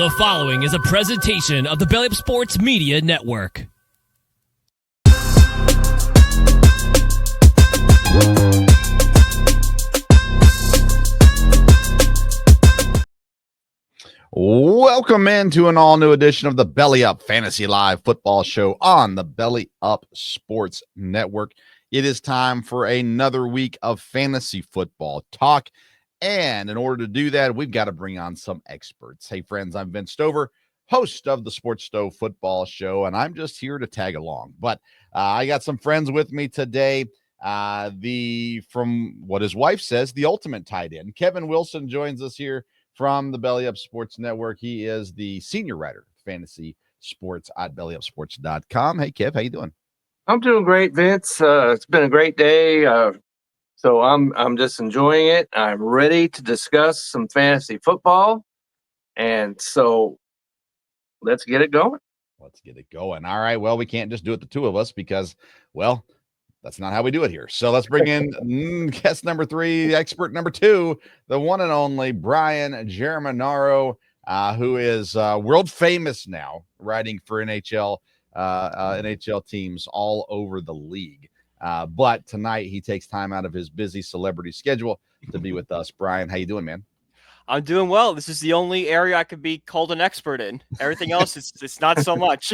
The following is a presentation of the Belly Up Sports Media Network. Welcome into an all-new edition of the Belly Up Fantasy Live football show on the Belly Up Sports Network. It is time for another week of fantasy football talk. And in order to do that, we've got to bring on some experts. Hey, friends, I'm Vince Stover, host of the Sports Stove Football Show, and I'm just here to tag along. But I got some friends with me today. From what his wife says, the ultimate tight end. Kevin Wilson joins us here from the Belly Up Sports Network. He is the senior writer, fantasy sports at bellyupsports.com. Hey, Kev, how you doing? I'm doing great, Vince. It's been a great day. So I'm just enjoying it. I'm ready to discuss some fantasy football. And so let's get it going. Let's get it going. All right. Well, we can't just do it the two of us because, well, that's not how we do it here. So let's bring in guest number 3, expert number 2, the one and only Brian Germinaro, who is world famous now, writing for NHL teams all over the league. But tonight he takes time out of his busy celebrity schedule to be with us. Brian, how you doing, man? I'm doing well. This is the only area I could be called an expert in. Everything else, it's not so much.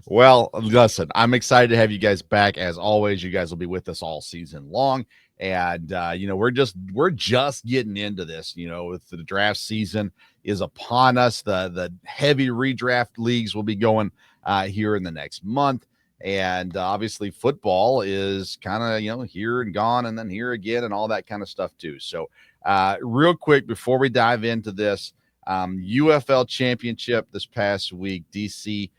Well, listen, I'm excited to have you guys back. As always, you guys will be with us all season long. And, we're just getting into this, with the draft season is upon us. The heavy redraft leagues will be going here in the next month. And obviously football is kind of, here and gone and then here again and all that kind of stuff too. So real quick, before we dive into this, UFL Championship this past week, DC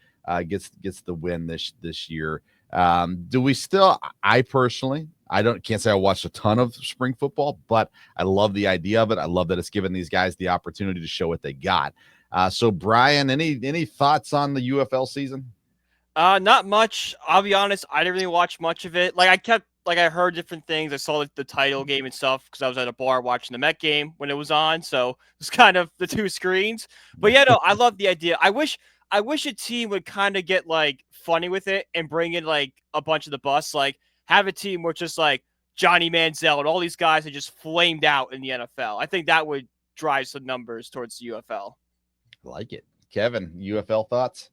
gets the win this year. Do we still, I personally, can't say I watched a ton of spring football, but I love the idea of it. I love that it's given these guys the opportunity to show what they got. So Brian, any thoughts on the UFL season? Not much. I'll be honest. I didn't really watch much of it. I heard different things. I saw the title game and stuff because I was at a bar watching the Met game when it was on. So it was kind of the two screens. But yeah, no, I love the idea. I wish a team would kind of get funny with it and bring in a bunch of the busts. Have a team where it's just Johnny Manziel and all these guys are just flamed out in the NFL. I think that would drive some numbers towards the UFL. Like it. Kevin, UFL thoughts?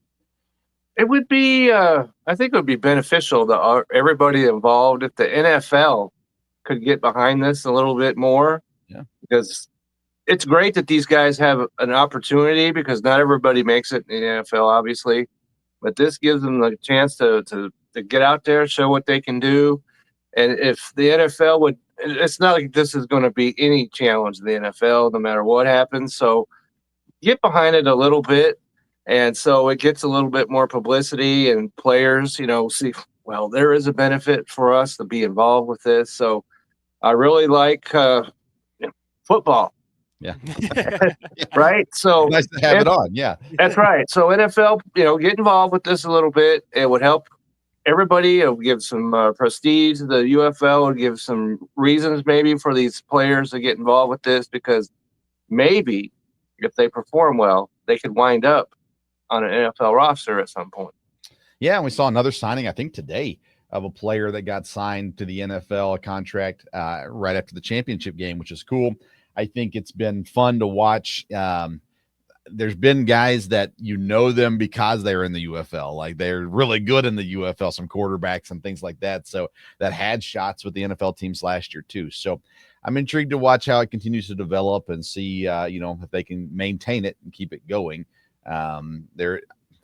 It would be, I think it would be beneficial to everybody involved if the NFL could get behind this a little bit more. Yeah. Because it's great that these guys have an opportunity because not everybody makes it in the NFL, obviously. But this gives them the chance to get out there, show what they can do. And if the NFL would, it's not like this is going to be any challenge in the NFL, no matter what happens. So get behind it a little bit. And so it gets a little bit more publicity and players, see, well, there is a benefit for us to be involved with this. So I really like football. Yeah. Right. So nice to have it on. Yeah, that's right. So NFL, get involved with this a little bit. It would help everybody. It would give some prestige to the UFL. It would give some reasons maybe for these players to get involved with this because maybe if they perform well, they could wind up on an NFL roster at some point. Yeah, and we saw another signing, I think today, of a player that got signed to the NFL, a contract right after the championship game, which is cool. I think it's been fun to watch. There's been guys that them because they're in the UFL. They're really good in the UFL, some quarterbacks and things like that. So that had shots with the NFL teams last year too. So I'm intrigued to watch how it continues to develop and see, if they can maintain it and keep it going. The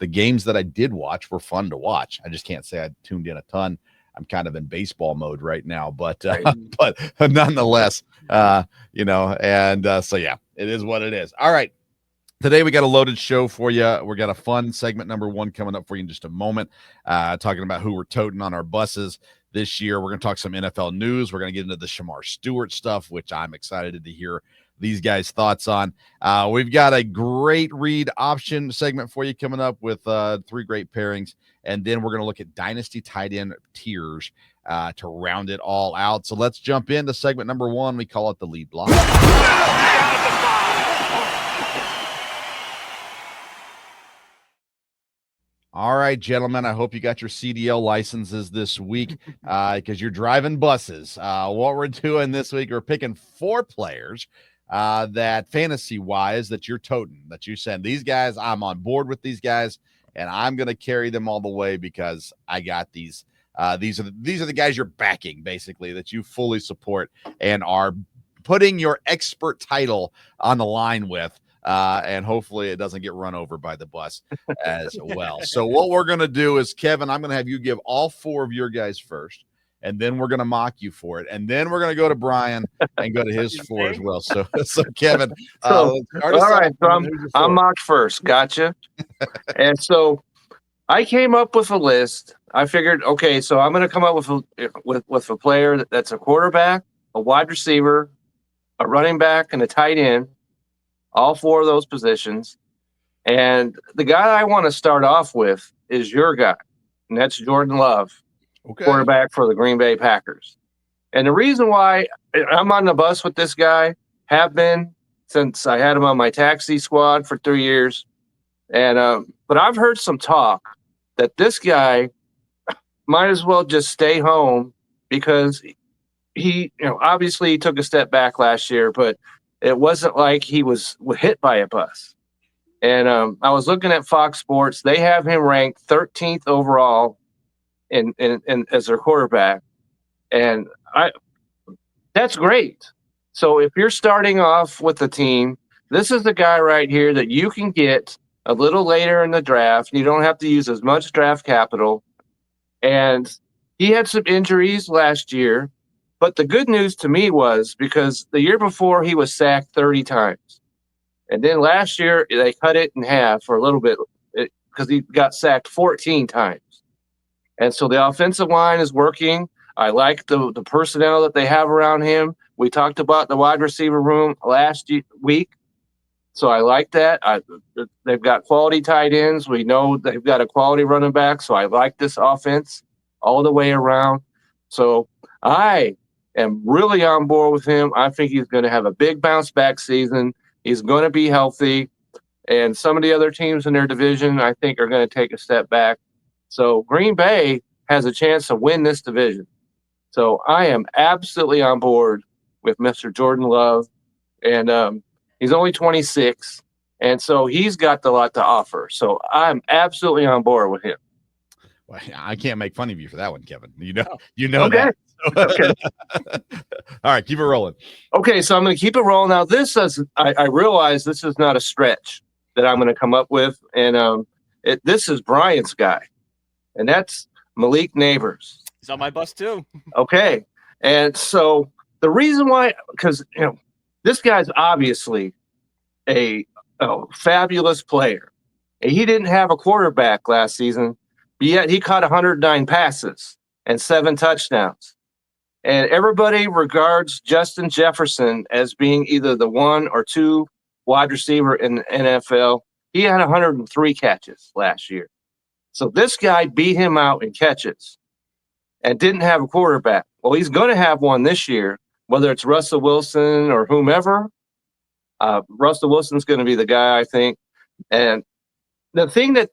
games that I did watch were fun to watch. I just can't say I tuned in a ton. I'm kind of in baseball mode right now, but nonetheless, so yeah, it is what it is. All right. Today we got a loaded show for you. We got a fun segment number 1 coming up for you in just a moment, talking about who we're toting on our buses this year. We're going to talk some NFL news. We're going to get into the Shamar Stewart stuff, which I'm excited to hear these guys' thoughts on. We've got a great read option segment for you coming up with 3 great pairings. And then we're going to look at Dynasty tight end tiers to round it all out. So let's jump into segment number 1. We call it the lead block. All right, gentlemen, I hope you got your CDL licenses this week because you're driving buses. What we're doing this week, we're picking 4 players that fantasy-wise that you're toting, that you send. These guys, I'm on board with these guys, and I'm going to carry them all the way because I got these. These are the guys you're backing, basically, that you fully support and are putting your expert title on the line with. And hopefully it doesn't get run over by the bus as well. So what we're going to do is, Kevin, I'm going to have you give all 4 of your guys first, and then we're going to mock you for it. And then we're going to go to Brian and go to his 4 as well. So Kevin, all right. So I'm mocked first. Gotcha. And so I came up with a list. I figured, okay, so I'm going to come up with a player that's a quarterback, a wide receiver, a running back, and a tight end. All 4 of those positions. And the guy I want to start off with is your guy, and that's Jordan Love, quarterback for the Green Bay Packers. And the reason why I'm on the bus with this guy, have been since I had him on my taxi squad for 3 years. And but I've heard some talk that this guy might as well just stay home because he, obviously he took a step back last year, but it wasn't like he was hit by a bus. And I was looking at Fox Sports. They have him ranked 13th overall in as their quarterback. And that's great. So if you're starting off with the team, this is the guy right here that you can get a little later in the draft. You don't have to use as much draft capital. And he had some injuries last year. But the good news to me was because the year before he was sacked 30 times. And then last year they cut it in half for a little bit because he got sacked 14 times. And so the offensive line is working. I like the personnel that they have around him. We talked about the wide receiver room last week. So I like that. They've got quality tight ends. We know they've got a quality running back. So I like this offense all the way around. So I am really on board with him. I think he's going to have a big bounce back season. He's going to be healthy. And some of the other teams in their division, I think, are going to take a step back. So Green Bay has a chance to win this division. So I am absolutely on board with Mr. Jordan Love. And he's only 26. And so he's got a lot to offer. So I'm absolutely on board with him. Well, I can't make fun of you for that one, Kevin. You know okay. that. Okay. All right, keep it rolling. Okay, so I'm going to keep it rolling. Now, I realize this is not a stretch that I'm going to come up with, and this is Brian's guy, and that's Malik Neighbors. He's on my bus too. Okay, and so the reason why, because this guy's obviously a fabulous player. He didn't have a quarterback last season, but yet he caught 109 passes and 7 touchdowns. And everybody regards Justin Jefferson as being either the 1 or 2 wide receiver in the NFL. He had 103 catches last year. So this guy beat him out in catches and didn't have a quarterback. Well, he's going to have one this year, whether it's Russell Wilson or whomever. Russell Wilson's going to be the guy, I think. And the thing that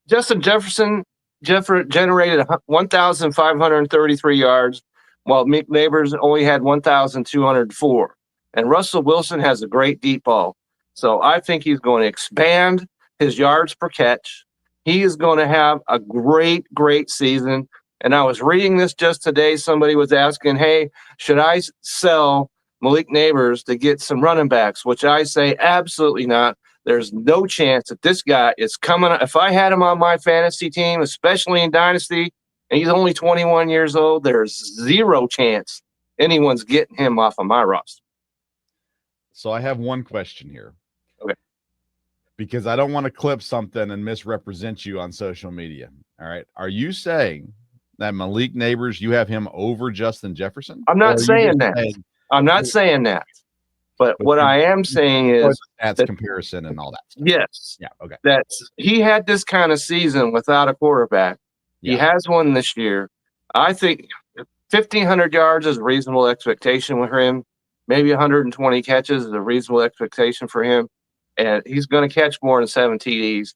Justin Jefferson generated 1,533 yards, while Mick Neighbors only had 1,204. And Russell Wilson has a great deep ball. So I think he's going to expand his yards per catch. He is going to have a great, great season. And I was reading this just today. Somebody was asking, hey, should I sell Malik Neighbors to get some running backs? Which I say absolutely not. There's no chance that this guy is coming. If I had him on my fantasy team, especially in Dynasty, and he's only 21 years old, there's zero chance anyone's getting him off of my roster. So I have one question here. Okay. Because I don't want to clip something and misrepresent you on social media. All right. Are you saying that Malik Neighbors, you have him over Justin Jefferson? I'm not saying that. I'm not saying that. But what I am saying is that's comparison and all that stuff. Yes. Yeah. Okay. That's he had this kind of season without a quarterback. Yeah. He has one this year. I think 1,500 yards is a reasonable expectation with him. Maybe 120 catches is a reasonable expectation for him. And he's going to catch more than 7 TDs.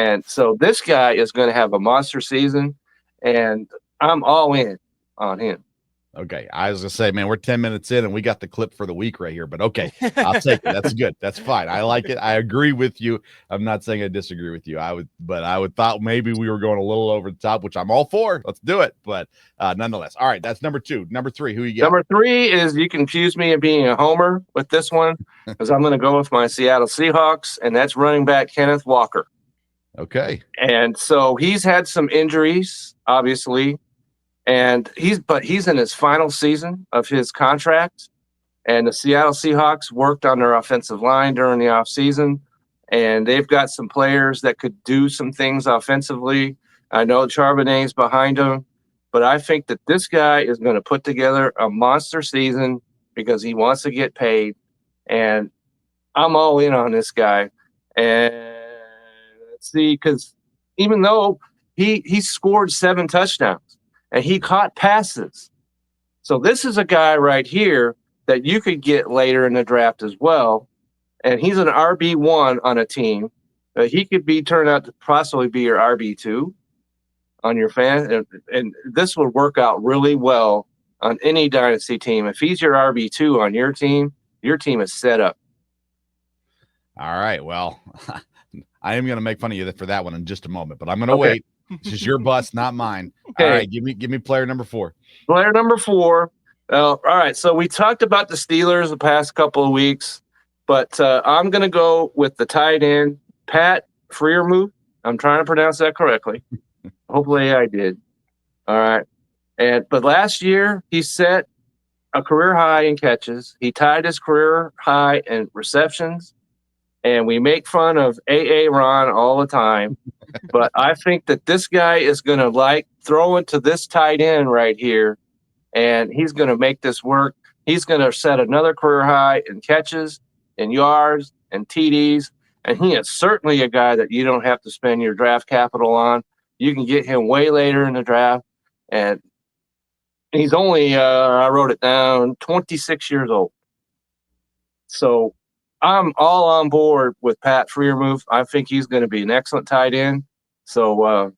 And so this guy is going to have a monster season, and I'm all in on him. Okay, I was gonna say, man, we're 10 minutes in and we got the clip for the week right here, but okay, I'll take it. That's good. That's fine. I like it. I agree with you. I'm not saying I disagree with you. I would thought maybe we were going a little over the top, which I'm all for. Let's do it. But nonetheless, all right, that's number 2. Number 3, who you got? Number 3 is, you can accuse me of being a homer with this one, because I'm going to go with my Seattle Seahawks, and that's running back Kenneth Walker. Okay. And so he's had some injuries, obviously. And he's in his final season of his contract, and the Seattle Seahawks worked on their offensive line during the offseason, and they've got some players that could do some things offensively. I know Charbonnet's behind him, but I think that this guy is going to put together a monster season because he wants to get paid, and I'm all in on this guy. And let's see, because even though he scored 7 touchdowns, and he caught passes. So this is a guy right here that you could get later in the draft as well. And he's an RB1 on a team. He could turn out to possibly be your RB2 on your fan. And this would work out really well on any dynasty team. If he's your RB2 on your team is set up. All right. Well, I am going to make fun of you for that one in just a moment, but I'm going to wait. This is your bus, not mine. Okay. All right, give me player number 4. Player number 4. All right, so we talked about the Steelers the past couple of weeks, but I'm going to go with the tight end, Pat Freiermuth. I'm trying to pronounce that correctly. Hopefully I did. All right. But last year, he set a career high in catches. He tied his career high in receptions. And we make fun of A.A. Ron all the time. But I think that this guy is going to like throwing to this tight end right here, and he's going to make this work. He's going to set another career high in catches, in yards, and TDs. And he is certainly a guy that you don't have to spend your draft capital on. You can get him way later in the draft. And he's only, I wrote it down, 26 years old. So I'm all on board with Pat Freiermuth. I think he's going to be an excellent tight end. So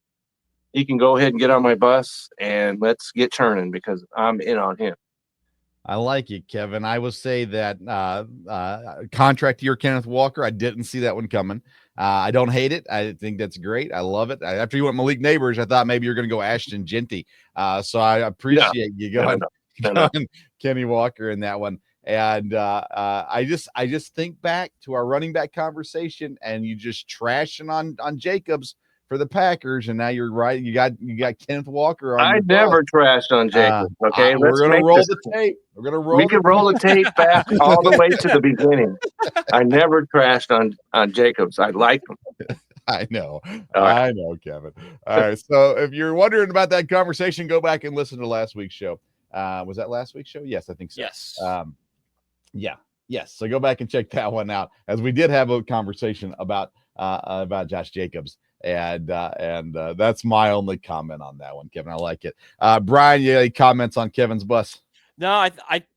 he can go ahead and get on my bus, and let's get churning because I'm in on him. I like it, Kevin. I would say that contract year Kenneth Walker, I didn't see that one coming. I don't hate it. I think that's great. I love it. After you went Malik Neighbors, I thought maybe you're going to go Ashton Genty. So I appreciate you going Kenny Walker in that one. And I just think back to our running back conversation, and you just trashing on Jacobs for the Packers, and now you're right. You got Kenneth Walker on. I never trashed on Jacobs. Okay, we're gonna roll the tape. We're gonna roll. We can roll the tape back all the way to the beginning. I never trashed on Jacobs. I like him. I know. I know, Kevin. All right. So if you're wondering about that conversation, go back and listen to last week's show. Was that last week's show? Yes, I think so. Yes. Yeah. Yes. So go back and check that one out, as we did have a conversation about Josh Jacobs. And that's my only comment on that one, Kevin. I like it. Brian, you any comments on Kevin's bus? No,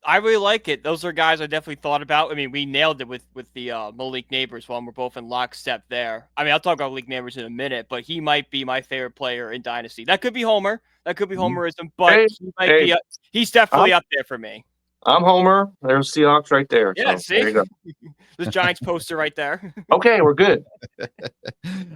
I really like it. Those are guys I definitely thought about. I mean, we nailed it with the Malik Neighbors one. We're both in lockstep there. I mean, I'll talk about Malik Neighbors in a minute, but he might be my favorite player in Dynasty. That could be Homer. That could be Homerism, but he's definitely up there for me. I'm Homer. There's Seahawks right there. Yeah, so see? there you go. This Giants poster right there. Okay, we're good.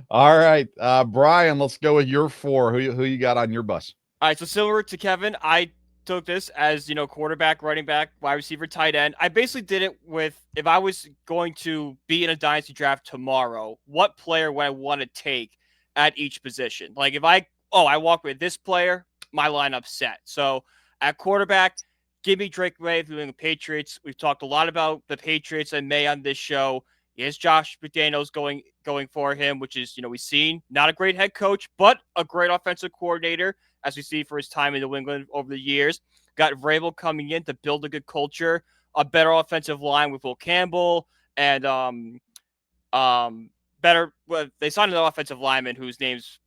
All right, Brian, let's go with your 4. Who you got on your bus? All right, so similar to Kevin, I took this as, quarterback, running back, wide receiver, tight end. I basically did it with, if I was going to be in a dynasty draft tomorrow, what player would I want to take at each position? Like if I walk with this player, my lineup's set. So at quarterback, give me Drake May doing the Patriots. We've talked a lot about the Patriots and May on this show. Yes, Josh McDaniels going for him, which is, we've seen not a great head coach, but a great offensive coordinator, as we see for his time in New England over the years. Got Vrabel coming in to build a good culture, a better offensive line with Will Campbell, and better. Well, they signed an offensive lineman whose name's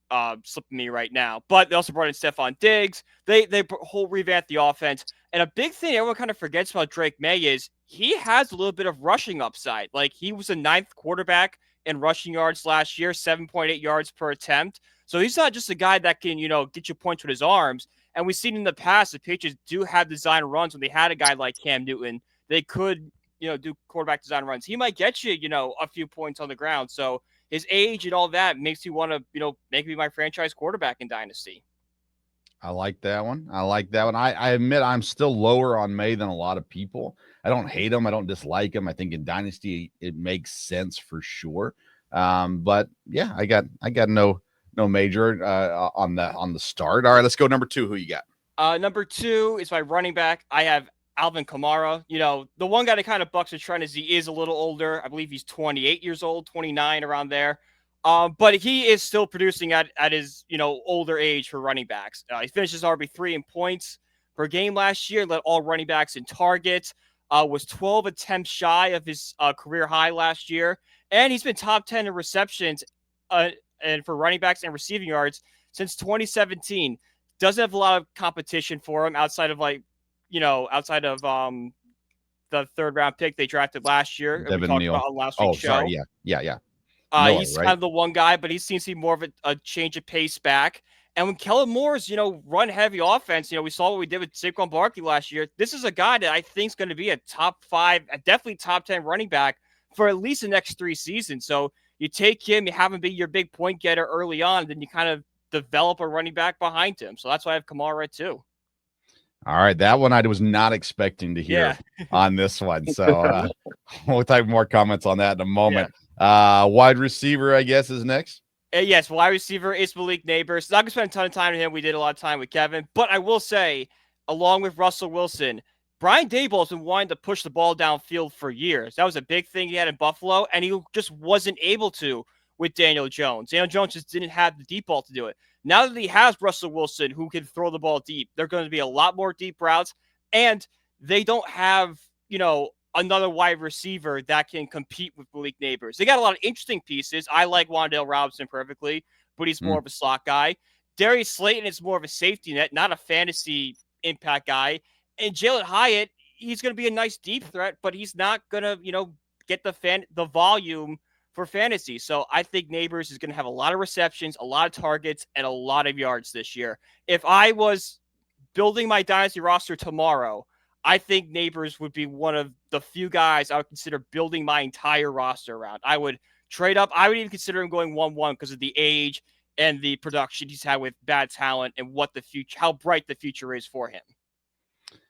slipping me right now, but they also brought in Stephon Diggs. They whole revamped the offense. And a big thing everyone kind of forgets about Drake May is he has a little bit of rushing upside. Like he was a 9th quarterback in rushing yards last year, 7.8 yards per attempt. So he's not just a guy that can, get you points with his arms. And we've seen in the past, the Patriots do have design runs when they had a guy like Cam Newton. They could, do quarterback design runs. He might get you, a few points on the ground. So his age and all that makes you want to, make me my franchise quarterback in Dynasty. I like that one. I admit I'm still lower on May than a lot of people. I don't hate him. I don't dislike him. I think in Dynasty it makes sense for sure. But yeah, I got no major on the start. All right, let's go number 2. Who you got? Number 2 is my running back. I have Alvin Kamara. The one guy that kind of bucks the trend is he is a little older. I believe he's 28 years old, 29 around there. But he is still producing at his, older age for running backs. He finished his RB3 in points per game last year, led all running backs in targets, was 12 attempts shy of his career high last year. And he's been top 10 in receptions and for running backs and receiving yards since 2017. Doesn't have a lot of competition for him outside of the third round pick they drafted last year. Devin we talked Neal. about on last week's show. Yeah. He's kind of the one guy, but he seems to be more of a change of pace back. And when Kellen Moore's, run heavy offense, we saw what we did with Saquon Barkley last year. This is a guy that I think is going to be a top 5, definitely top 10 running back for at least the next 3 seasons. So you take him, you have him be your big point getter early on, then you kind of develop a running back behind him. So that's why I have Kamara too. All right, that one I was not expecting to hear on this one. So we'll type more comments on that in a moment. Yeah. Wide receiver, I guess, is next. Yes, wide receiver is Malik Neighbors. Not going to spend a ton of time with him. We did a lot of time with Kevin. But I will say, along with Russell Wilson, Brian Daboll's been wanting to push the ball downfield for years. That was a big thing he had in Buffalo, and he just wasn't able to with Daniel Jones. Daniel Jones just didn't have the deep ball to do it. Now that he has Russell Wilson, who can throw the ball deep, they're going to be a lot more deep routes, and they don't have, another wide receiver that can compete with Malik Neighbors. They got a lot of interesting pieces. I like Wan'Dale Robinson perfectly, but he's more of a slot guy. Darius Slayton is more of a safety net, not a fantasy impact guy. And Jalen Hyatt, he's going to be a nice deep threat, but he's not going to, get the volume for fantasy. So I think Neighbors is going to have a lot of receptions, a lot of targets, and a lot of yards this year. If I was building my Dynasty roster tomorrow, I think Neighbors would be one of the few guys I would consider building my entire roster around. I would trade up. I would even consider him going 1-1 because of the age and the production he's had with bad talent and how bright the future is for him.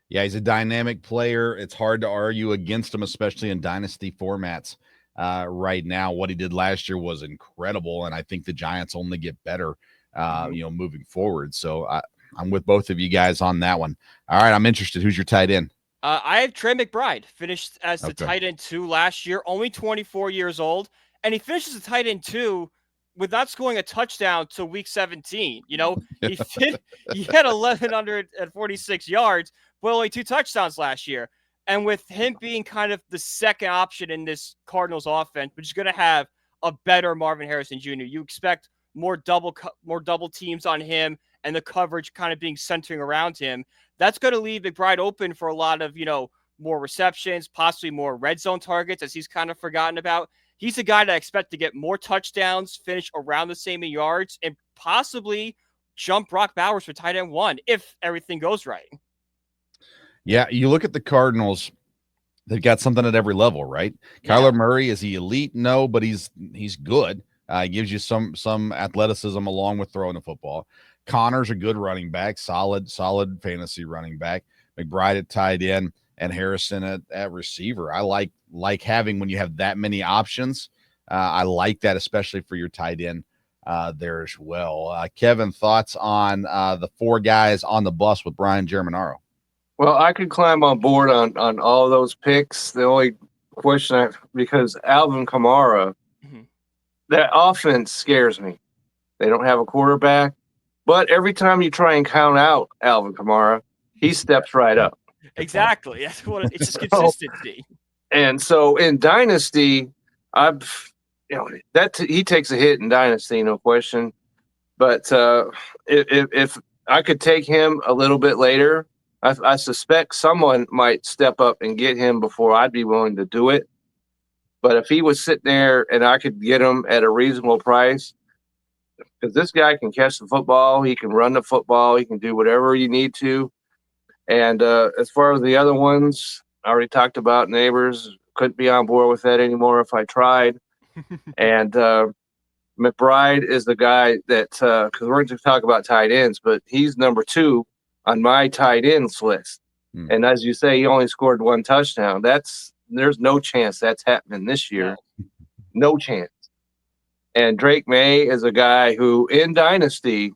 Yeah, he's a dynamic player. It's hard to argue against him, especially in dynasty formats right now. What he did last year was incredible, and I think the Giants only get better, moving forward. So I'm with both of you guys on that one. All right, I'm interested. Who's your tight end? I have Trey McBride, finished as the tight end 2 last year, only 24 years old, and he finishes the tight end 2 with not scoring a touchdown till week 17. He had 1,146 yards, but only 2 touchdowns last year. And with him being kind of the second option in this Cardinals offense, which is going to have a better Marvin Harrison Jr., you expect more double teams on him and the coverage kind of being centering around him. That's going to leave McBride open for a lot of, more receptions, possibly more red zone targets, as he's kind of forgotten about. He's a guy that I expect to get more touchdowns, finish around the same in yards, and possibly jump Brock Bowers for tight end 1 if everything goes right. Yeah, you look at the Cardinals, they've got something at every level, right? Yeah. Kyler Murray, is he elite? No, but he's good. He gives you some athleticism along with throwing the football. Connor's a good running back, solid fantasy running back. McBride at tight end and Harrison at receiver. I like having when you have that many options. I like that, especially for your tight end there as well. Kevin, thoughts on the 4 guys on the bus with Brian Germinaro? Well, I could climb on board on all those picks. The only question, because Alvin Kamara, that offense scares me. They don't have a quarterback, but every time you try and count out Alvin Kamara, he steps right up. Exactly. That's what it's just consistency. And so in Dynasty, he takes a hit in Dynasty, no question. But if I could take him a little bit later, I suspect someone might step up and get him before I'd be willing to do it. But if he was sitting there and I could get him at a reasonable price, because this guy can catch the football, he can run the football, he can do whatever you need to. And as far as the other ones, I already talked about Neighbors. Couldn't be on board with that anymore if I tried. And McBride is the guy that, because we're going to talk about tight ends, but he's number 2 on my tight ends list. And as you say, he only scored 1 touchdown. There's no chance that's happening this year. No chance. And Drake May is a guy who, in Dynasty,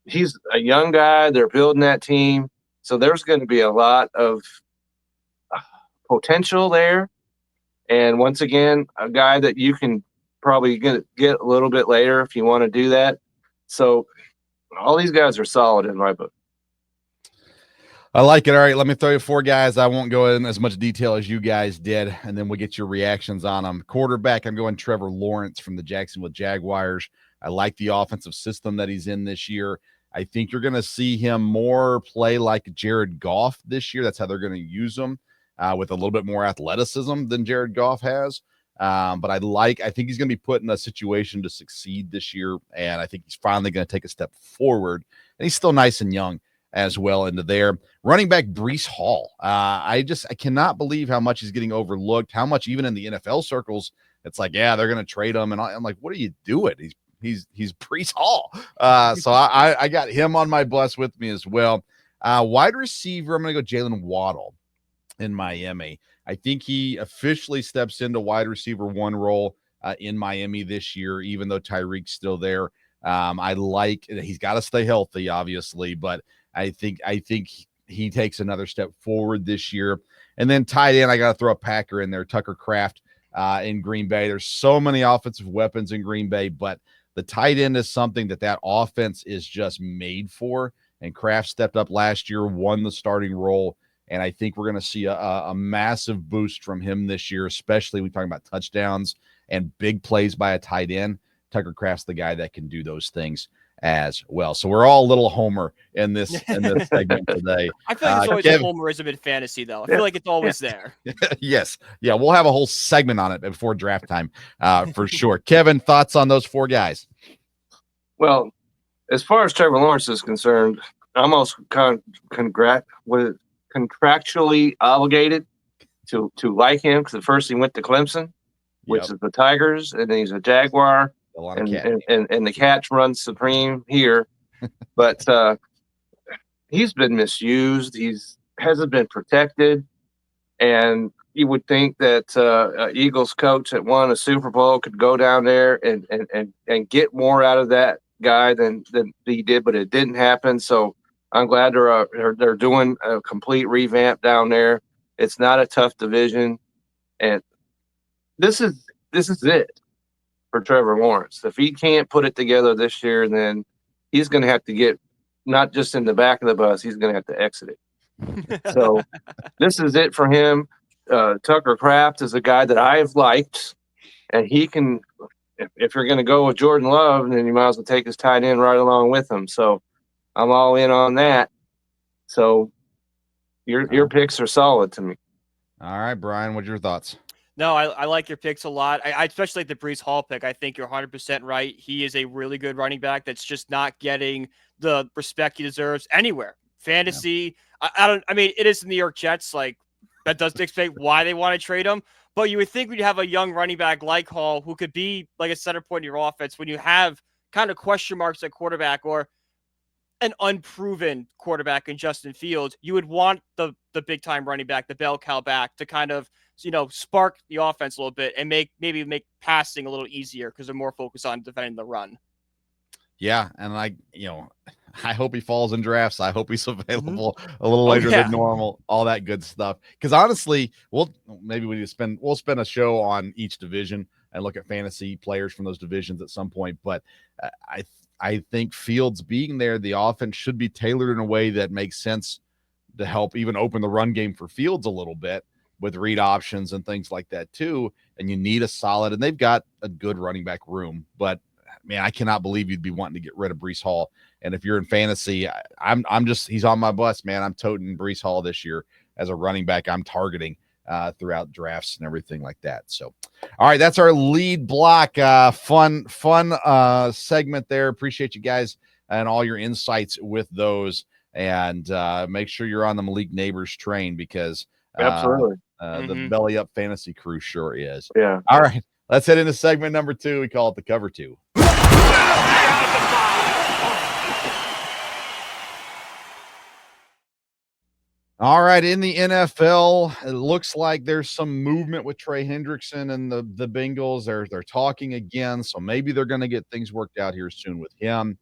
he's a young guy. They're building that team. So there's going to be a lot of potential there. And once again, a guy that you can probably get a little bit later if you want to do that. So all these guys are solid in my book. I like it. All right, let me throw you 4 guys. I won't go in as much detail as you guys did, and then we'll get your reactions on them. Quarterback, I'm going Trevor Lawrence from the Jacksonville Jaguars. I like the offensive system that he's in this year. I think you're going to see him more play like Jared Goff this year. That's how they're going to use him, with a little bit more athleticism than Jared Goff has. But I think he's going to be put in a situation to succeed this year, and I think he's finally going to take a step forward. And he's still nice and young as well into there. Running back Breece Hall. I cannot believe how much he's getting overlooked, how much even in the NFL circles, it's like, yeah, they're going to trade him. And I'm like, what are you doing? He's Breece Hall. So I got him on my bus with me as well. Wide receiver, I'm going to go Jalen Waddle in Miami. I think he officially steps into wide receiver 1 role in Miami this year, even though Tyreek's still there. He's got to stay healthy, obviously, but I think he takes another step forward this year. And then tight end, I got to throw a Packer in there, Tucker Kraft in Green Bay. There's so many offensive weapons in Green Bay, but the tight end is something that offense is just made for. And Kraft stepped up last year, won the starting role. And I think we're going to see a massive boost from him this year, especially when we're talking about touchdowns and big plays by a tight end. Tucker Kraft's the guy that can do those things as well. So we're all a little homer in this segment today. I feel like there's always a homerism in fantasy, though. I feel like it's always there. Yes. Yeah, we'll have a whole segment on it before draft time for sure. Kevin, thoughts on those 4 guys? Well, as far as Trevor Lawrence is concerned, I'm almost contractually obligated to like him, because at first he went to Clemson, which is the Tigers, and then he's a Jaguar. And the catch runs supreme here, but he's been misused. Hasn't been protected, and you would think that Eagles coach that won a Super Bowl could go down there and get more out of that guy than he did, but it didn't happen. So I'm glad they're doing a complete revamp down there. It's not a tough division, and this is it for Trevor Lawrence. If he can't put it together this year, then he's going to have to get not just in the back of the bus, he's going to have to exit it. So this is it for him. Tucker Kraft is a guy that I've liked, and he can, if you're going to go with Jordan Love, then you might as well take his tight end right along with him. So I'm all in on that. So your picks are solid to me. All right, Brian, what's your thoughts? No, I like your picks a lot. I especially like the Breece Hall pick. I think you're 100% right. He is a really good running back that's just not getting the respect he deserves anywhere. Fantasy, yeah. I mean, it is the New York Jets. Like, that does explain why they want to trade him. But you would think when you have a young running back like Hall, who could be like a center point in your offense, when you have kind of question marks at quarterback or an unproven quarterback in Justin Fields, you would want the big time running back, the bell cow back, to kind of, spark the offense a little bit and maybe make passing a little easier because they're more focused on defending the run. Yeah, and I hope he falls in drafts. I hope he's available a little later than normal, all that good stuff. Because honestly, we'll spend a show on each division and look at fantasy players from those divisions at some point. But I think Fields being there, the offense should be tailored in a way that makes sense to help even open the run game for Fields a little bit with read options and things like that too. And you need a solid, and they've got a good running back room, but man, I cannot believe you'd be wanting to get rid of Breece Hall. And if you're in fantasy, he's on my bus, man. I'm toting Breece Hall this year as a running back I'm targeting throughout drafts and everything like that. So, all right, that's our lead block. Fun segment there. Appreciate you guys and all your insights with those. And make sure you're on the Malik Neighbors train because Absolutely. The Belly Up Fantasy crew sure is. Yeah. All right, let's head into segment number 2. We call it the Cover 2. All right, in the NFL, it looks like there's some movement with Trey Hendrickson and the Bengals. They're talking again, so maybe they're going to get things worked out here soon with him.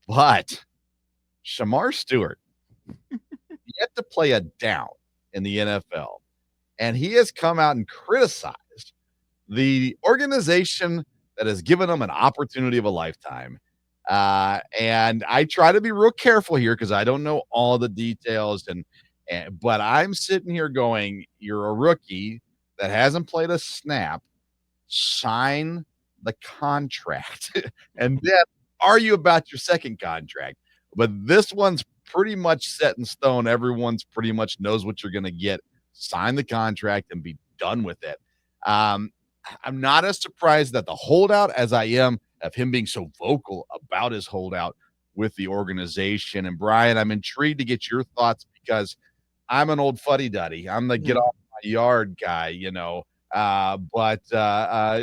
But Shamar Stewart yet to play a down in the NFL, and he has come out and criticized the organization that has given him an opportunity of a lifetime. And I try to be real careful here because I don't know all the details, but I'm sitting here going, you're a rookie that hasn't played a snap. Sign the contract and then argue about your second contract. But this one's pretty much set in stone. Everyone's pretty much knows what you're going to get. Sign the contract and be done with it. I'm not as surprised that the holdout as I am of him being so vocal about his holdout with the organization. And Brian, I'm intrigued to get your thoughts because I'm an old fuddy-duddy. I'm the get off my yard guy, but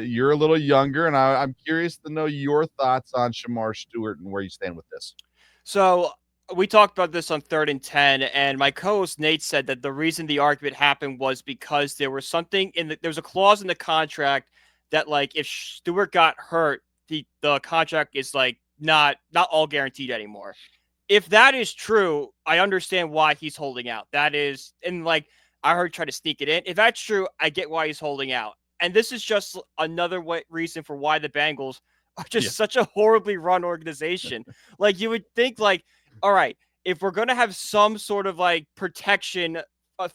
you're a little younger, and I'm curious to know your thoughts on Shamar Stewart and where you stand with this. So we talked about this on 3rd and 10, and my co-host Nate said that the reason the argument happened was because there was something there was a clause in the contract that, like, if Stewart got hurt, the contract is like not all guaranteed anymore. If that is true, I understand why he's holding out. That is, and like I heard try to sneak it in. If that's true, I get why he's holding out. And this is just another reason for why the Bengals are just such a horribly run organization. Like, you would think, like, all right, if we're going to have some sort of like protection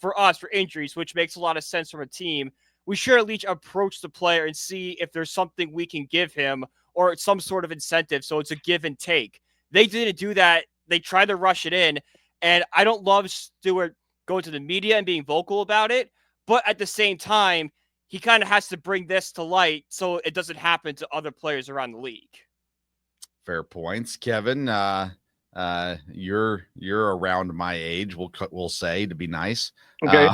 for us for injuries, which makes a lot of sense from a team, we should at least approach the player and see if there's something we can give him or some sort of incentive. So it's a give and take. They didn't do that. They tried to rush it in, and I don't love Stewart going to the media and being vocal about it, but at the same time, he kind of has to bring this to light so it doesn't happen to other players around the league. Fair points, Kevin. You're around my age. We'll say, to be nice. Okay.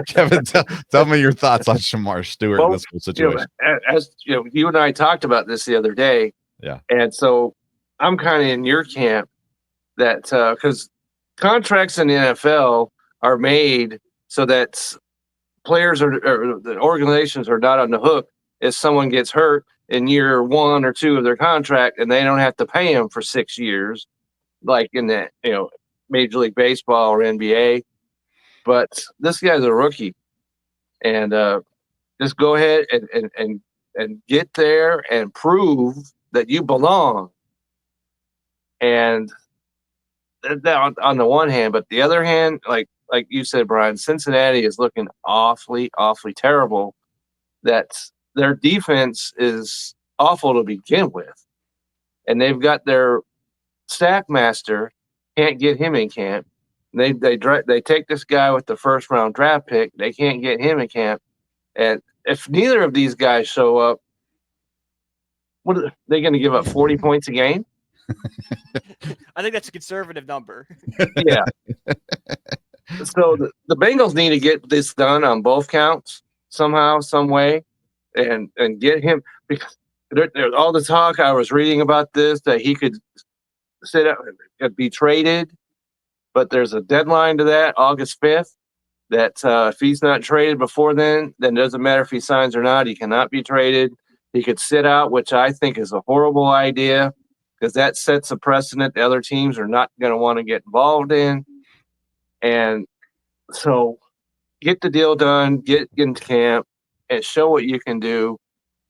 Kevin, tell me your thoughts on Shamar Stewart in this whole situation. As you and I talked about this the other day. Yeah. And so I'm kind of in your camp that because contracts in the NFL are made so that players or the organizations are not on the hook if someone gets hurt in year 1 or 2 of their contract, and they don't have to pay them for 6 years, like in the Major League Baseball or NBA. But this guy's a rookie, and just go ahead and get there and prove that you belong. And that on the one hand, but the other hand, like you said, Brian, Cincinnati is looking awfully, awfully terrible. That their defense is awful to begin with, and they've got their sack master, can't get him in camp. They take this guy with the 1st round draft pick. They can't get him in camp, and if neither of these guys show up, what are they going to give up? 40 points a game? I think that's a conservative number. Yeah. So the Bengals need to get this done on both counts somehow, some way, and get him, because there's all the talk. I was reading about this, that he could sit up and be traded, but there's a deadline to that, August 5th, that if he's not traded before then it doesn't matter if he signs or not. He cannot be traded. He could sit out, which I think is a horrible idea, because that sets a precedent the other teams are not going to want to get involved in. And so get the deal done, get into camp, and show what you can do,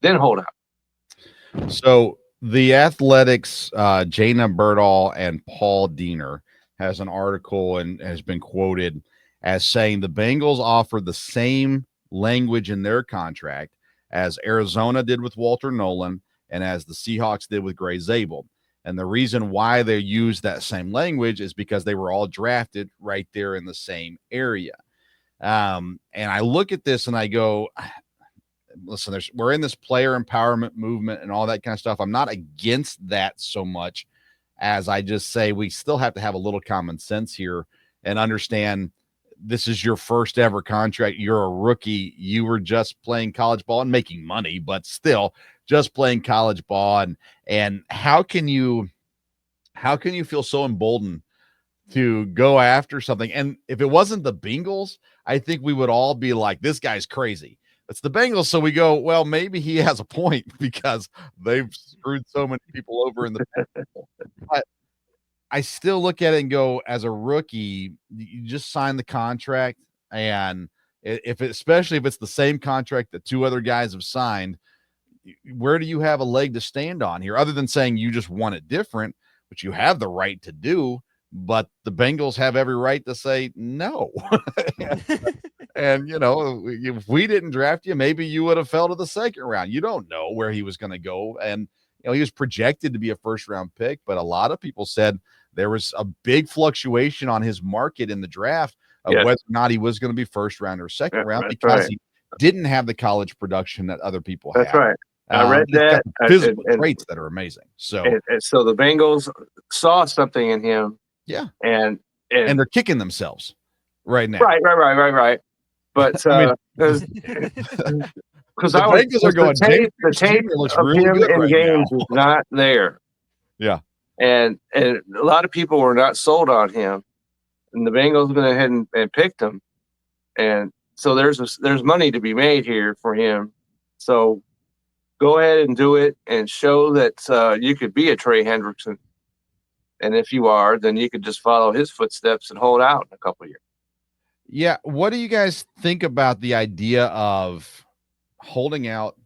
then hold out. So the Athletics, Jana Berdahl and Paul Diener has an article and has been quoted as saying the Bengals offered the same language in their contract as Arizona did with Walter Nolan and as the Seahawks did with Gray Zabel. And the reason why they use that same language is because they were all drafted right there in the same area. And I look at this and I go, listen, we're in this player empowerment movement and all that kind of stuff. I'm not against that so much as I just say we still have to have a little common sense here and understand this is your first ever contract. You're a rookie. You were just playing college ball and making money, but still just playing college ball. And how can you feel so emboldened to go after something? And if it wasn't the Bengals, I think we would all be like, this guy's crazy. It's the Bengals. So we go, well, maybe he has a point because they've screwed so many people over in the past. But I still look at it and go, as a rookie, you just sign the contract. And especially if it's the same contract that two other guys have signed, where do you have a leg to stand on here other than saying you just want it different, which you have the right to do? But the Bengals have every right to say no. And, if we didn't draft you, maybe you would have fell to the second round. You don't know where he was going to go. And, he was projected to be a first-round pick, but a lot of people said there was a big fluctuation on his market in the draft of whether or not he was going to be first round or second round because he didn't have the college production that other people have. That's right. I read that. Physical traits that are amazing. So, so the Bengals saw something in him. Yeah. And they're kicking themselves right now. Right. But because the Bengals are going, the tape looks of really him good in right games now. is not there. Yeah. And a lot of people were not sold on him. And the Bengals went ahead and picked him. And so there's money to be made here for him. So go ahead and do it and show that you could be a Trey Hendrickson. And if you are, then you could just follow his footsteps and hold out in a couple of years. Yeah. What do you guys think about the idea of holding out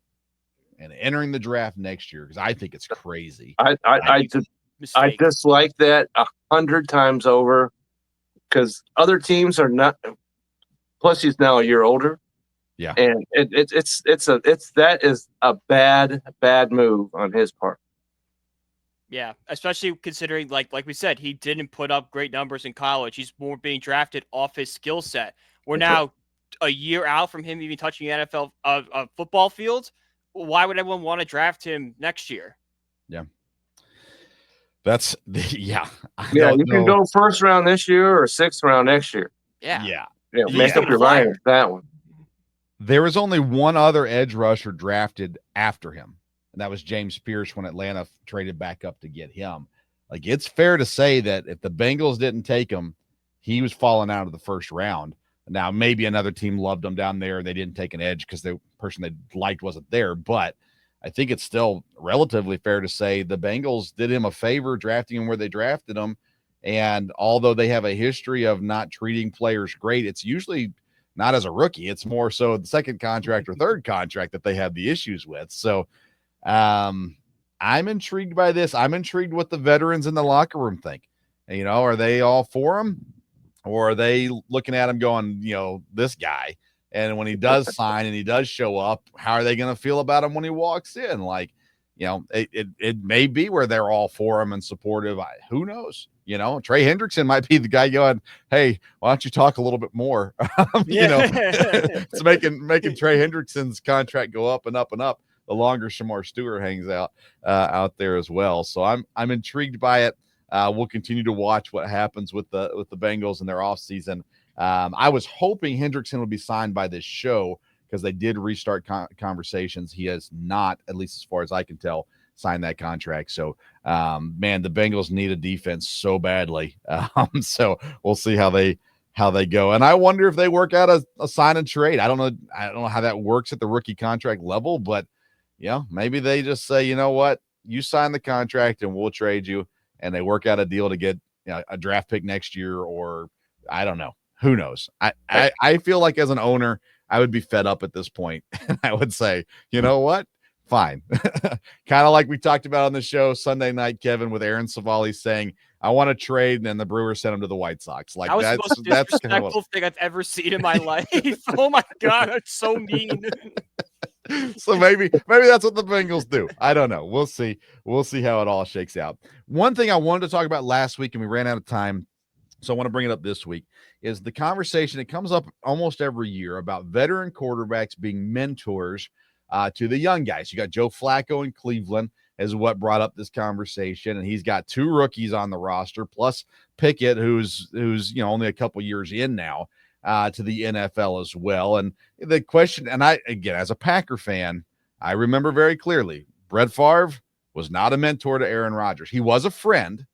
and entering the draft next year? Because I think it's crazy. I dislike that 100 times over because other teams are not. Plus, he's now a year older. Yeah, and that is a bad move on his part. Yeah, especially considering, like we said, he didn't put up great numbers in college. He's more being drafted off his skill set. We're now a year out from him even touching the NFL football field. Why would everyone want to draft him next year? Yeah. That's you can go first round this year or sixth round next year. Yeah. Make up your mind with that one. There was only one other edge rusher drafted after him, and that was James Pierce when Atlanta traded back up to get him. Like, it's fair to say that if the Bengals didn't take him, he was falling out of the first round. Now, maybe another team loved him down there and they didn't take an edge because the person they liked wasn't there, but I think it's still relatively fair to say the Bengals did him a favor drafting him where they drafted him. And although they have a history of not treating players great, it's usually not as a rookie. It's more so the second contract or third contract that they have the issues with. So I'm intrigued by this. I'm intrigued what the veterans in the locker room think. Are they all for him, or are they looking at him going, this guy? And when he does sign and he does show up, how are they going to feel about him when he walks in? Like, it may be where they're all for him and supportive. Who knows? Trey Hendrickson might be the guy going, hey, why don't you talk a little bit more? It's making Trey Hendrickson's contract go up and up and up the longer Shamar Stewart hangs out there as well. So I'm intrigued by it. We'll continue to watch what happens with the Bengals in their offseason. I was hoping Hendrickson would be signed by this show because they did restart conversations. He has not, at least as far as I can tell, signed that contract. So, man, the Bengals need a defense so badly. So we'll see how they go. And I wonder if they work out a sign and trade. I don't know how that works at the rookie contract level, but maybe they just say, you know what, you sign the contract and we'll trade you. And they work out a deal to get a draft pick next year, or I don't know. Who knows? I feel like as an owner, I would be fed up at this point. And I would say, you know what? Fine. Kind of like we talked about on the show Sunday night, Kevin, with Aaron Savali saying, I want to trade, and then the Brewers sent him to the White Sox. Like, that was the most disrespectful thing I've ever seen in my life. Oh my God, that's so mean. So maybe that's what the Bengals do. I don't know. We'll see how it all shakes out. One thing I wanted to talk about last week, and we ran out of time, so I want to bring it up this week, is the conversation that comes up almost every year about veteran quarterbacks being mentors to the young guys. You got Joe Flacco in Cleveland is what brought up this conversation, and he's got 2 rookies on the roster, plus Pickett, who's only a couple years in now to the NFL as well. And the question, and I, again, as a Packer fan, I remember very clearly, Brett Favre was not a mentor to Aaron Rodgers. He was a friend,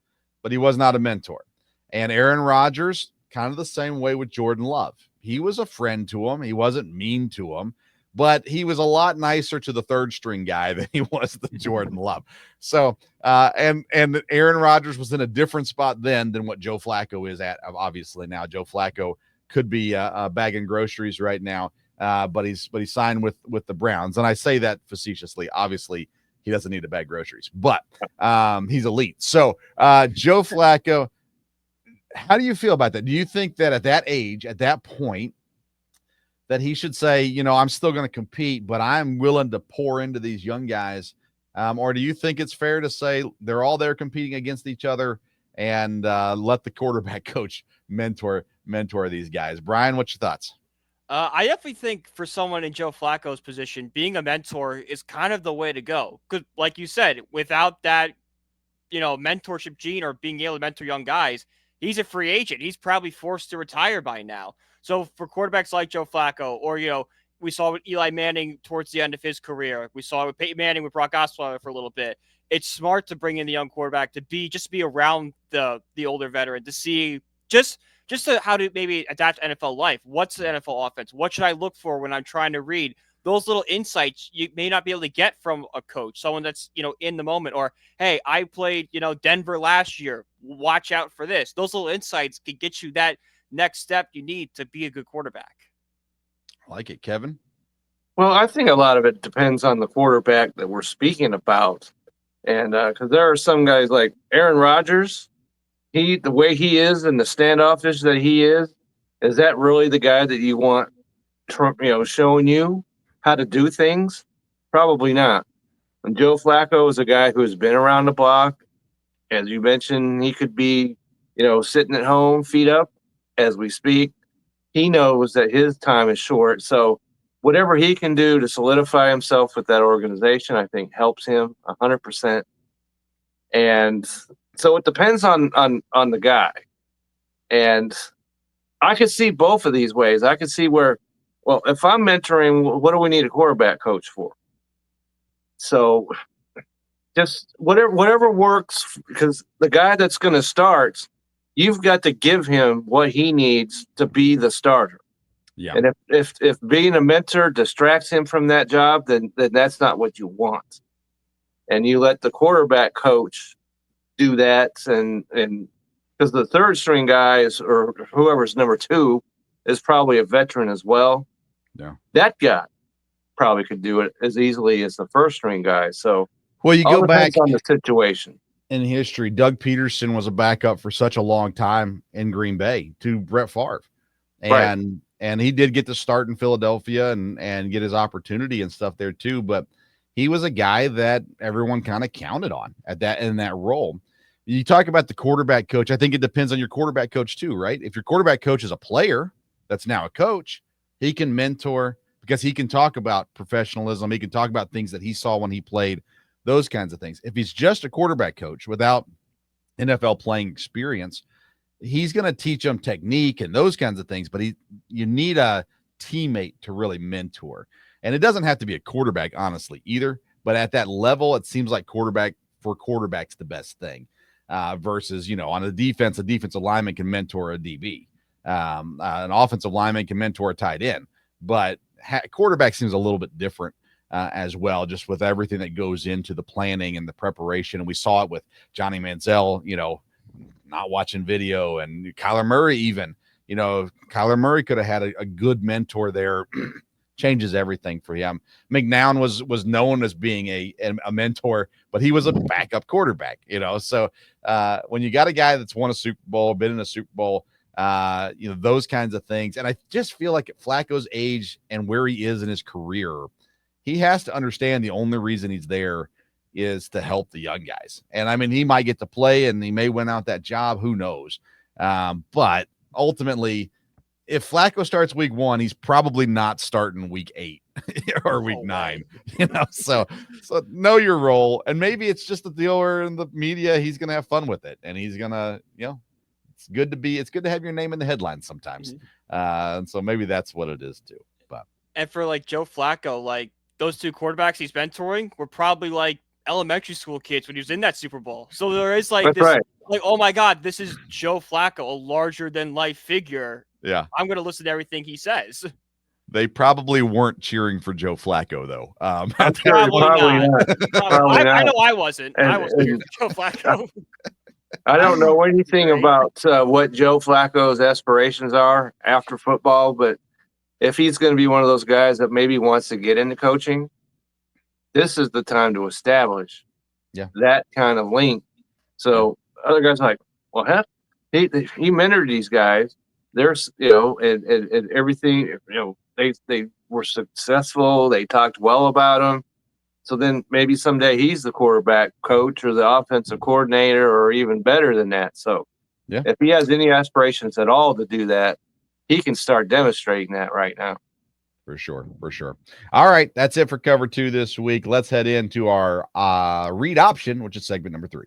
but he was not a mentor. And Aaron Rodgers, kind of the same way with Jordan Love. He was a friend to him. He wasn't mean to him, but he was a lot nicer to the third string guy than he was to Jordan Love. So, and Aaron Rodgers was in a different spot then than what Joe Flacco is at. Obviously now Joe Flacco could be bagging groceries right now, but he signed with the Browns. And I say that facetiously. Obviously he doesn't need to bag groceries, but he's elite. So Joe Flacco, how do you feel about that? Do you think that at that age, at that point, that he should say, I'm still going to compete, but I'm willing to pour into these young guys? Or do you think it's fair to say they're all there competing against each other and let the quarterback coach mentor these guys? Brian, what's your thoughts? I definitely think for someone in Joe Flacco's position, being a mentor is kind of the way to go. Because like you said, without that, mentorship gene or being able to mentor young guys, he's a free agent. He's probably forced to retire by now. So for quarterbacks like Joe Flacco, or, we saw with Eli Manning towards the end of his career, we saw with Peyton Manning with Brock Osweiler for a little bit. It's smart to bring in the young quarterback to be around the older veteran, to see just how to maybe adapt to NFL life. What's the NFL offense? What should I look for when I'm trying to read? Those little insights you may not be able to get from a coach, someone that's, in the moment, or, hey, I played, Denver last year. Watch out for this. Those little insights can get you that next step you need to be a good quarterback. I like it. Kevin? Well, I think a lot of it depends on the quarterback that we're speaking about. And because there are some guys like Aaron Rodgers, the way he is and the standoffish that he is that really the guy that you want, showing you how to do things? Probably not. And Joe Flacco is a guy who's been around the block. As you mentioned, he could be, sitting at home, feet up as we speak. He knows that his time is short. So whatever he can do to solidify himself with that organization, I think helps him 100%. And so it depends on the guy. And I could see both of these ways. I could see where, well, if I'm mentoring, what do we need a quarterback coach for? So just whatever works, because the guy that's going to start, you've got to give him what he needs to be the starter. Yeah. And if being a mentor distracts him from that job, then that's not what you want. And you let the quarterback coach do that, and because the third string guys or whoever's number 2 is probably a veteran as well. Yeah. That guy probably could do it as easily as the first string guy. So, well, you go back on the situation in history. Doug Peterson was a backup for such a long time in Green Bay to Brett Favre, and he did get to start in Philadelphia and get his opportunity and stuff there too. But he was a guy that everyone kind of counted on in that role. You talk about the quarterback coach. I think it depends on your quarterback coach too, right? If your quarterback coach is a player that's now a coach, he can mentor because he can talk about professionalism. He can talk about things that he saw when he played, those kinds of things. If he's just a quarterback coach without NFL playing experience, he's going to teach them technique and those kinds of things, but you need a teammate to really mentor. And it doesn't have to be a quarterback, honestly, either. But at that level, it seems like quarterback's the best thing. Versus, on a defensive lineman can mentor a DB. An offensive lineman can mentor a tight end. But quarterback seems a little bit different as well, just with everything that goes into the planning and the preparation. And we saw it with Johnny Manziel, not watching video, and Kyler Murray even. Kyler Murray could have had a good mentor there. Changes everything for him. McNown was known as being a mentor, but he was a backup quarterback, So when you got a guy that's won a Super Bowl, been in a Super Bowl, those kinds of things. And I just feel like at Flacco's age and where he is in his career, he has to understand the only reason he's there is to help the young guys. And I mean, he might get to play and he may win out that job. Who knows? But ultimately, if Flacco starts week 1, he's probably not starting week 8 or week 9. So know your role, and maybe it's just the deal where in the media he's going to have fun with it, and he's going to, it's good to have your name in the headlines sometimes. And so maybe that's what it is too. But and for like Joe Flacco, like those 2 quarterbacks he's mentoring were probably like elementary school kids when he was in that Super Bowl. So there is like this, like, oh my God, this is Joe Flacco, a larger than life figure. Yeah, I'm going to listen to everything he says. They probably weren't cheering for Joe Flacco, though. Probably not. I know I wasn't. I wasn't cheering for Joe Flacco. I don't know anything about what Joe Flacco's aspirations are after football, but if he's going to be one of those guys that maybe wants to get into coaching, this is the time to establish that kind of link. So other guys are like, well, heck, he mentored these guys. There's, and everything, they were successful. They talked well about him. So then maybe someday he's the quarterback coach or the offensive coordinator or even better than that. So if he has any aspirations at all to do that, he can start demonstrating that right now. For sure. All right. That's it for cover 2 this week. Let's head into our read option, which is segment number 3.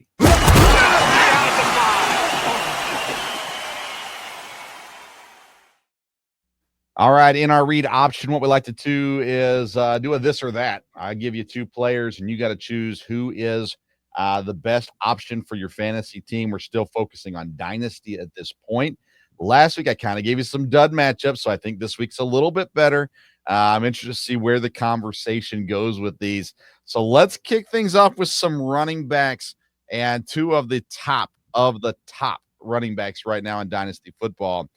All right, in our read option, what we like to do is do a this or that. I give you 2 players, and you got to choose who is the best option for your fantasy team. We're still focusing on Dynasty at this point. Last week, I kind of gave you some dud matchups, so I think this week's a little bit better. I'm interested to see where the conversation goes with these. So let's kick things off with some running backs, and 2 of the top running backs right now in Dynasty football.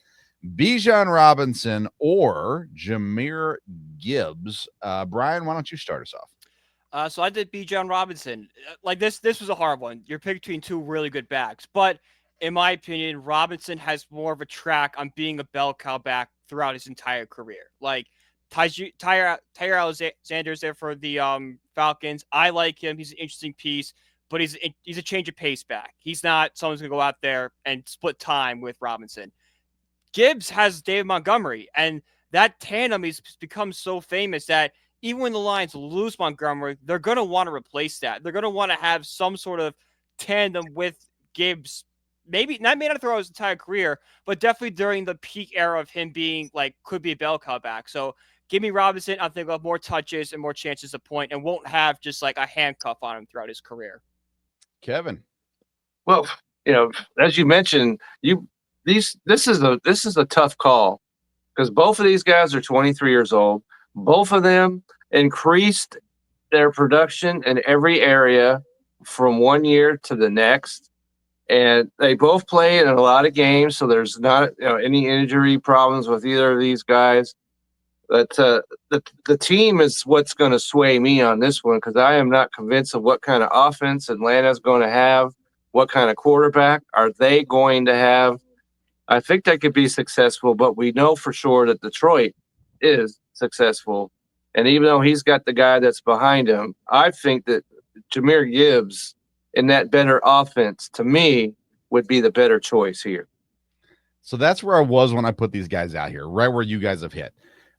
Bijan Robinson or Jahmyr Gibbs. Brian, why don't you start us off? So I did Bijan Robinson. Like this was a hard one. You're picking between 2 really good backs, but in my opinion, Robinson has more of a track on being a bell cow back throughout his entire career. Like Tyre Alexander's there for the Falcons. I like him. He's an interesting piece, but he's a change of pace back. He's not someone's gonna go out there and split time with Robinson. Gibbs has David Montgomery, and that tandem has become so famous that even when the Lions lose Montgomery, they're going to want to replace that. They're going to want to have some sort of tandem with Gibbs. May not throughout his entire career, but definitely during the peak era of him being could be a bell cow back. So give me Robinson. I think I'll have more touches and more chances to point, and won't have just like a handcuff on him throughout his career. Kevin. Well, as you mentioned, this is a tough call because both of these guys are 23 years old. Both of them increased their production in every area from one year to the next, and they both play in a lot of games. So there's not any injury problems with either of these guys. But the team is what's going to sway me on this one because I am not convinced of what kind of offense Atlanta's going to have. What kind of quarterback are they going to have? I think they could be successful, but we know for sure that Detroit is successful. And even though he's got the guy that's behind him, I think that Jahmyr Gibbs in that better offense, to me, would be the better choice here. So that's where I was when I put these guys out here, right where you guys have hit.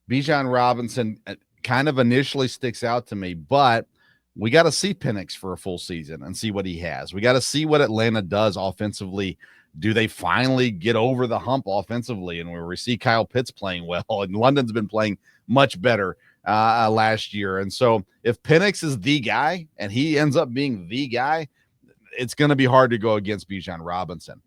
Bijan Robinson kind of initially sticks out to me, but we got to see Penix for a full season and see what he has. We got to see what Atlanta does offensively. Do they finally get over the hump offensively? And where we see Kyle Pitts playing well, and London's been playing much better last year. And so if Penix is the guy and he ends up being the guy, it's going to be hard to go against Bijan Robinson.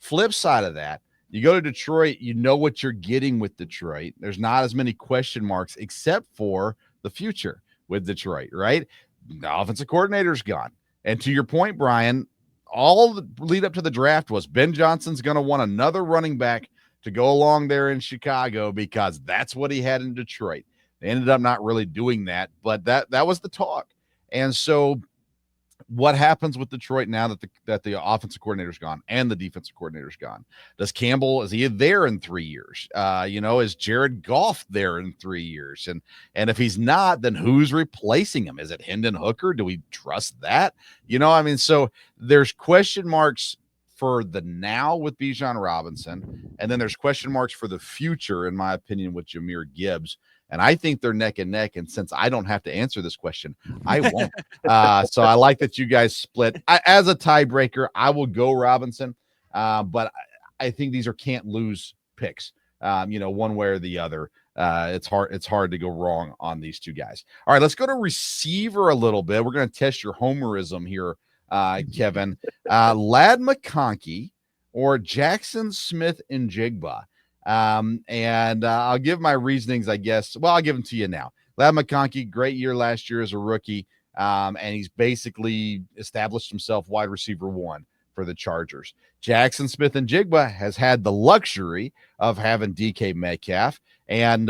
Flip side of that, you go to Detroit, you know what you're getting with Detroit. There's not as many question marks except for the future with Detroit, right? The offensive coordinator's gone. And to your point, Brian, all the lead up to the draft was Ben Johnson's going to want another running back to go along there in Chicago because that's what he had in Detroit. They ended up not really doing that, but that was the talk. And so what happens with Detroit now that the offensive coordinator's gone and the defensive coordinator's gone? Does Campbell, is he there in 3 years? Is Jared Goff there in 3 years? And if he's not, then who's replacing him? Is it Hendon Hooker? Do we trust that? So there's question marks for the now with Bijan Robinson, and then there's question marks for the future, in my opinion, with Jahmyr Gibbs. And I think they're neck and neck. And since I don't have to answer this question, I won't. So I like that you guys split. As a tiebreaker, I will go Robinson, but I think these are can't lose picks. One way or the other. It's hard to go wrong on these two guys. All right, let's go to receiver a little bit. We're going to test your homerism here, Kevin. Ladd McConkey or Jackson Smith-Njigba. And I'll give my reasonings, I guess. Well, I'll give them to you now. Ladd McConkey, great year last year as a rookie. And he's basically established himself wide receiver 1 for the Chargers. Jackson Smith-Njigba has had the luxury of having DK Metcalf and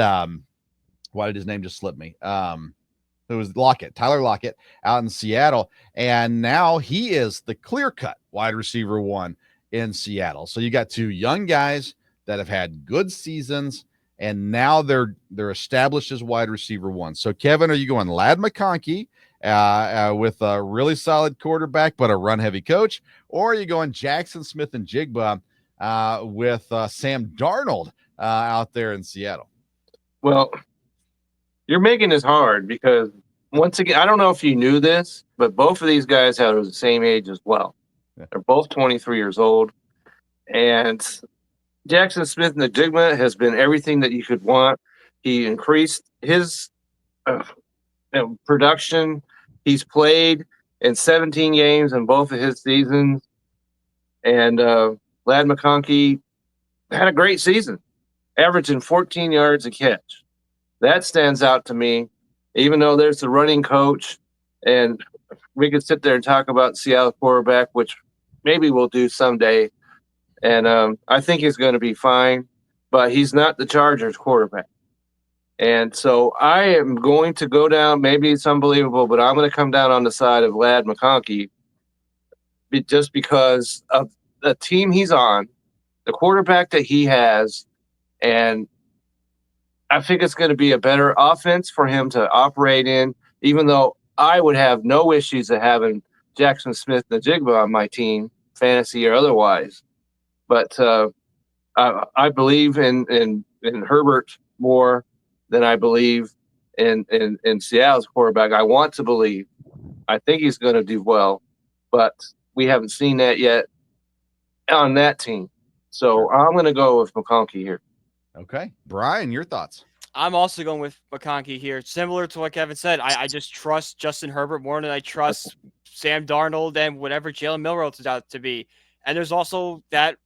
why did his name just slip me? It was Tyler Lockett out in Seattle. And now he is the clear-cut wide receiver 1 in Seattle. So you got two young guys that have had good seasons, and now they're established as wide receiver 1. So, Kevin, are you going Ladd McConkey with a really solid quarterback but a run-heavy coach, or are you going Jackson Smith-Njigba with Sam Darnold out there in Seattle? Well, you're making this hard because, once again, I don't know if you knew this, but both of these guys are the same age as well. Yeah. They're both 23 years old, and Jackson Smith-Njigba has been everything that you could want. He increased his production. He's played in 17 games in both of his seasons. And Ladd McConkey had a great season, averaging 14 yards a catch. That stands out to me, even though there's the running coach. And we could sit there and talk about Seattle quarterback, which maybe we'll do someday. And I think he's going to be fine, but he's not the Chargers quarterback. And so I am going to go down, maybe it's unbelievable, but I'm going to come down on the side of Ladd McConkey just because of the team he's on, the quarterback that he has, and I think it's going to be a better offense for him to operate in, even though I would have no issues of having Jackson Smith-Njigba on my team, fantasy or otherwise. But I believe in Herbert more than I believe in Seattle's quarterback. I want to believe. I think he's going to do well, but we haven't seen that yet on that team. So I'm going to go with McConkey here. Okay. Brian, your thoughts? I'm also going with McConkey here. Similar to what Kevin said, I just trust Justin Herbert more than I trust Sam Darnold and whatever Jalen Milroe is out to be. And there's also that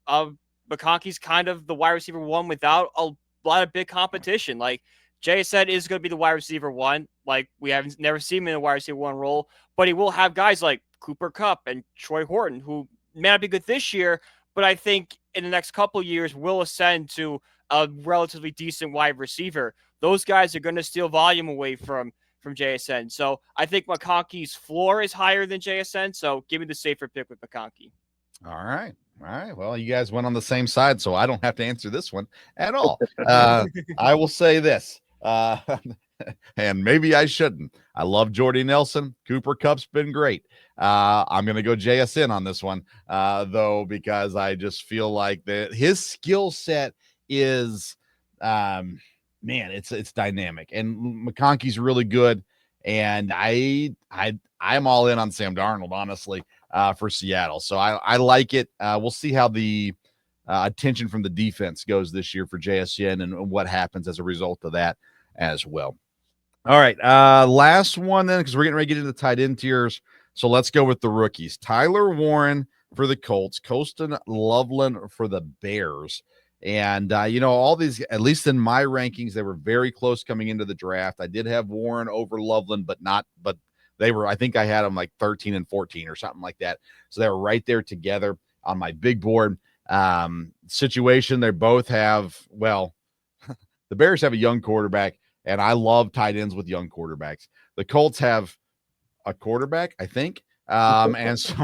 McConkey's kind of the wide receiver 1 without a lot of big competition. Like Jay said, is going to be the wide receiver 1. Like we haven't never seen him in a wide receiver 1 role, but he will have guys like Cooper Kupp and Troy Horton who may not be good this year, but I think in the next couple of years will ascend to a relatively decent wide receiver. Those guys are going to steal volume away from JSN. So I think McConkey's floor is higher than JSN. So give me the safer pick with McConkey. All right. Well, you guys went on the same side, so I don't have to answer this one at all. I will say this, and maybe I shouldn't. I love Jordy Nelson. Cooper Kupp's been great. I'm going to go JSN on this one, though, because I just feel like his skill set is, it's dynamic, and McConkey's really good. And I'm all in on Sam Darnold, honestly, for Seattle. So I like it. We'll see how the attention from the defense goes this year for JSN and what happens as a result of that as well. All right. Last one then, because we're getting ready to get into the tight end tiers. So let's go with the rookies. Tyler Warren for the Colts, Colston Loveland for the Bears. And, all these, at least in my rankings, they were very close coming into the draft. I did have Warren over Loveland, but they were, I think I had them like 13 and 14 or something like that. So they were right there together on my big board situation. They both have, the Bears have a young quarterback, and I love tight ends with young quarterbacks. The Colts have a quarterback, I think. And so,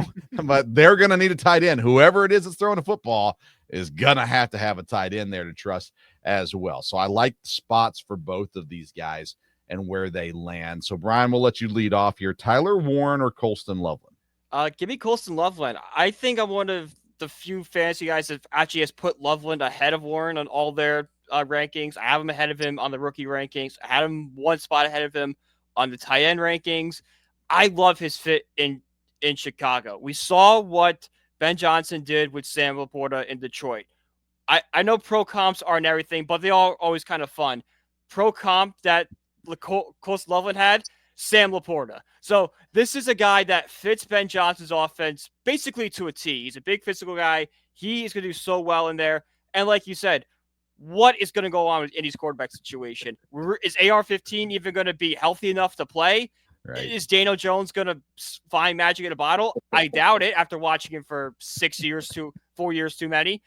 but they're going to need a tight end. Whoever it is that's throwing a football is going to have a tight end there to trust as well. So I like the spots for both of these guys and where they land. So Brian, we'll let you lead off here. Tyler Warren or Colston Loveland? Give me Colston Loveland. I think I'm one of the few fantasy guys that actually has put Loveland ahead of Warren on all their rankings. I have him ahead of him on the rookie rankings. I had him one spot ahead of him on the tight end rankings. I love his fit in Chicago. We saw what Ben Johnson did with Sam Laporta in Detroit. I know pro comps aren't everything, but they are always kind of fun. Pro comp that Close Loveland had, Sam Laporta. So this is a guy that fits Ben Johnson's offense basically to a T. He's a big physical guy. He is going to do so well in there. And like you said, what is going to go on with Indy's quarterback situation? Is AR-15 even going to be healthy enough to play? Right. Is Daniel Jones going to find magic in a bottle? I doubt it after watching him for 4 years too many.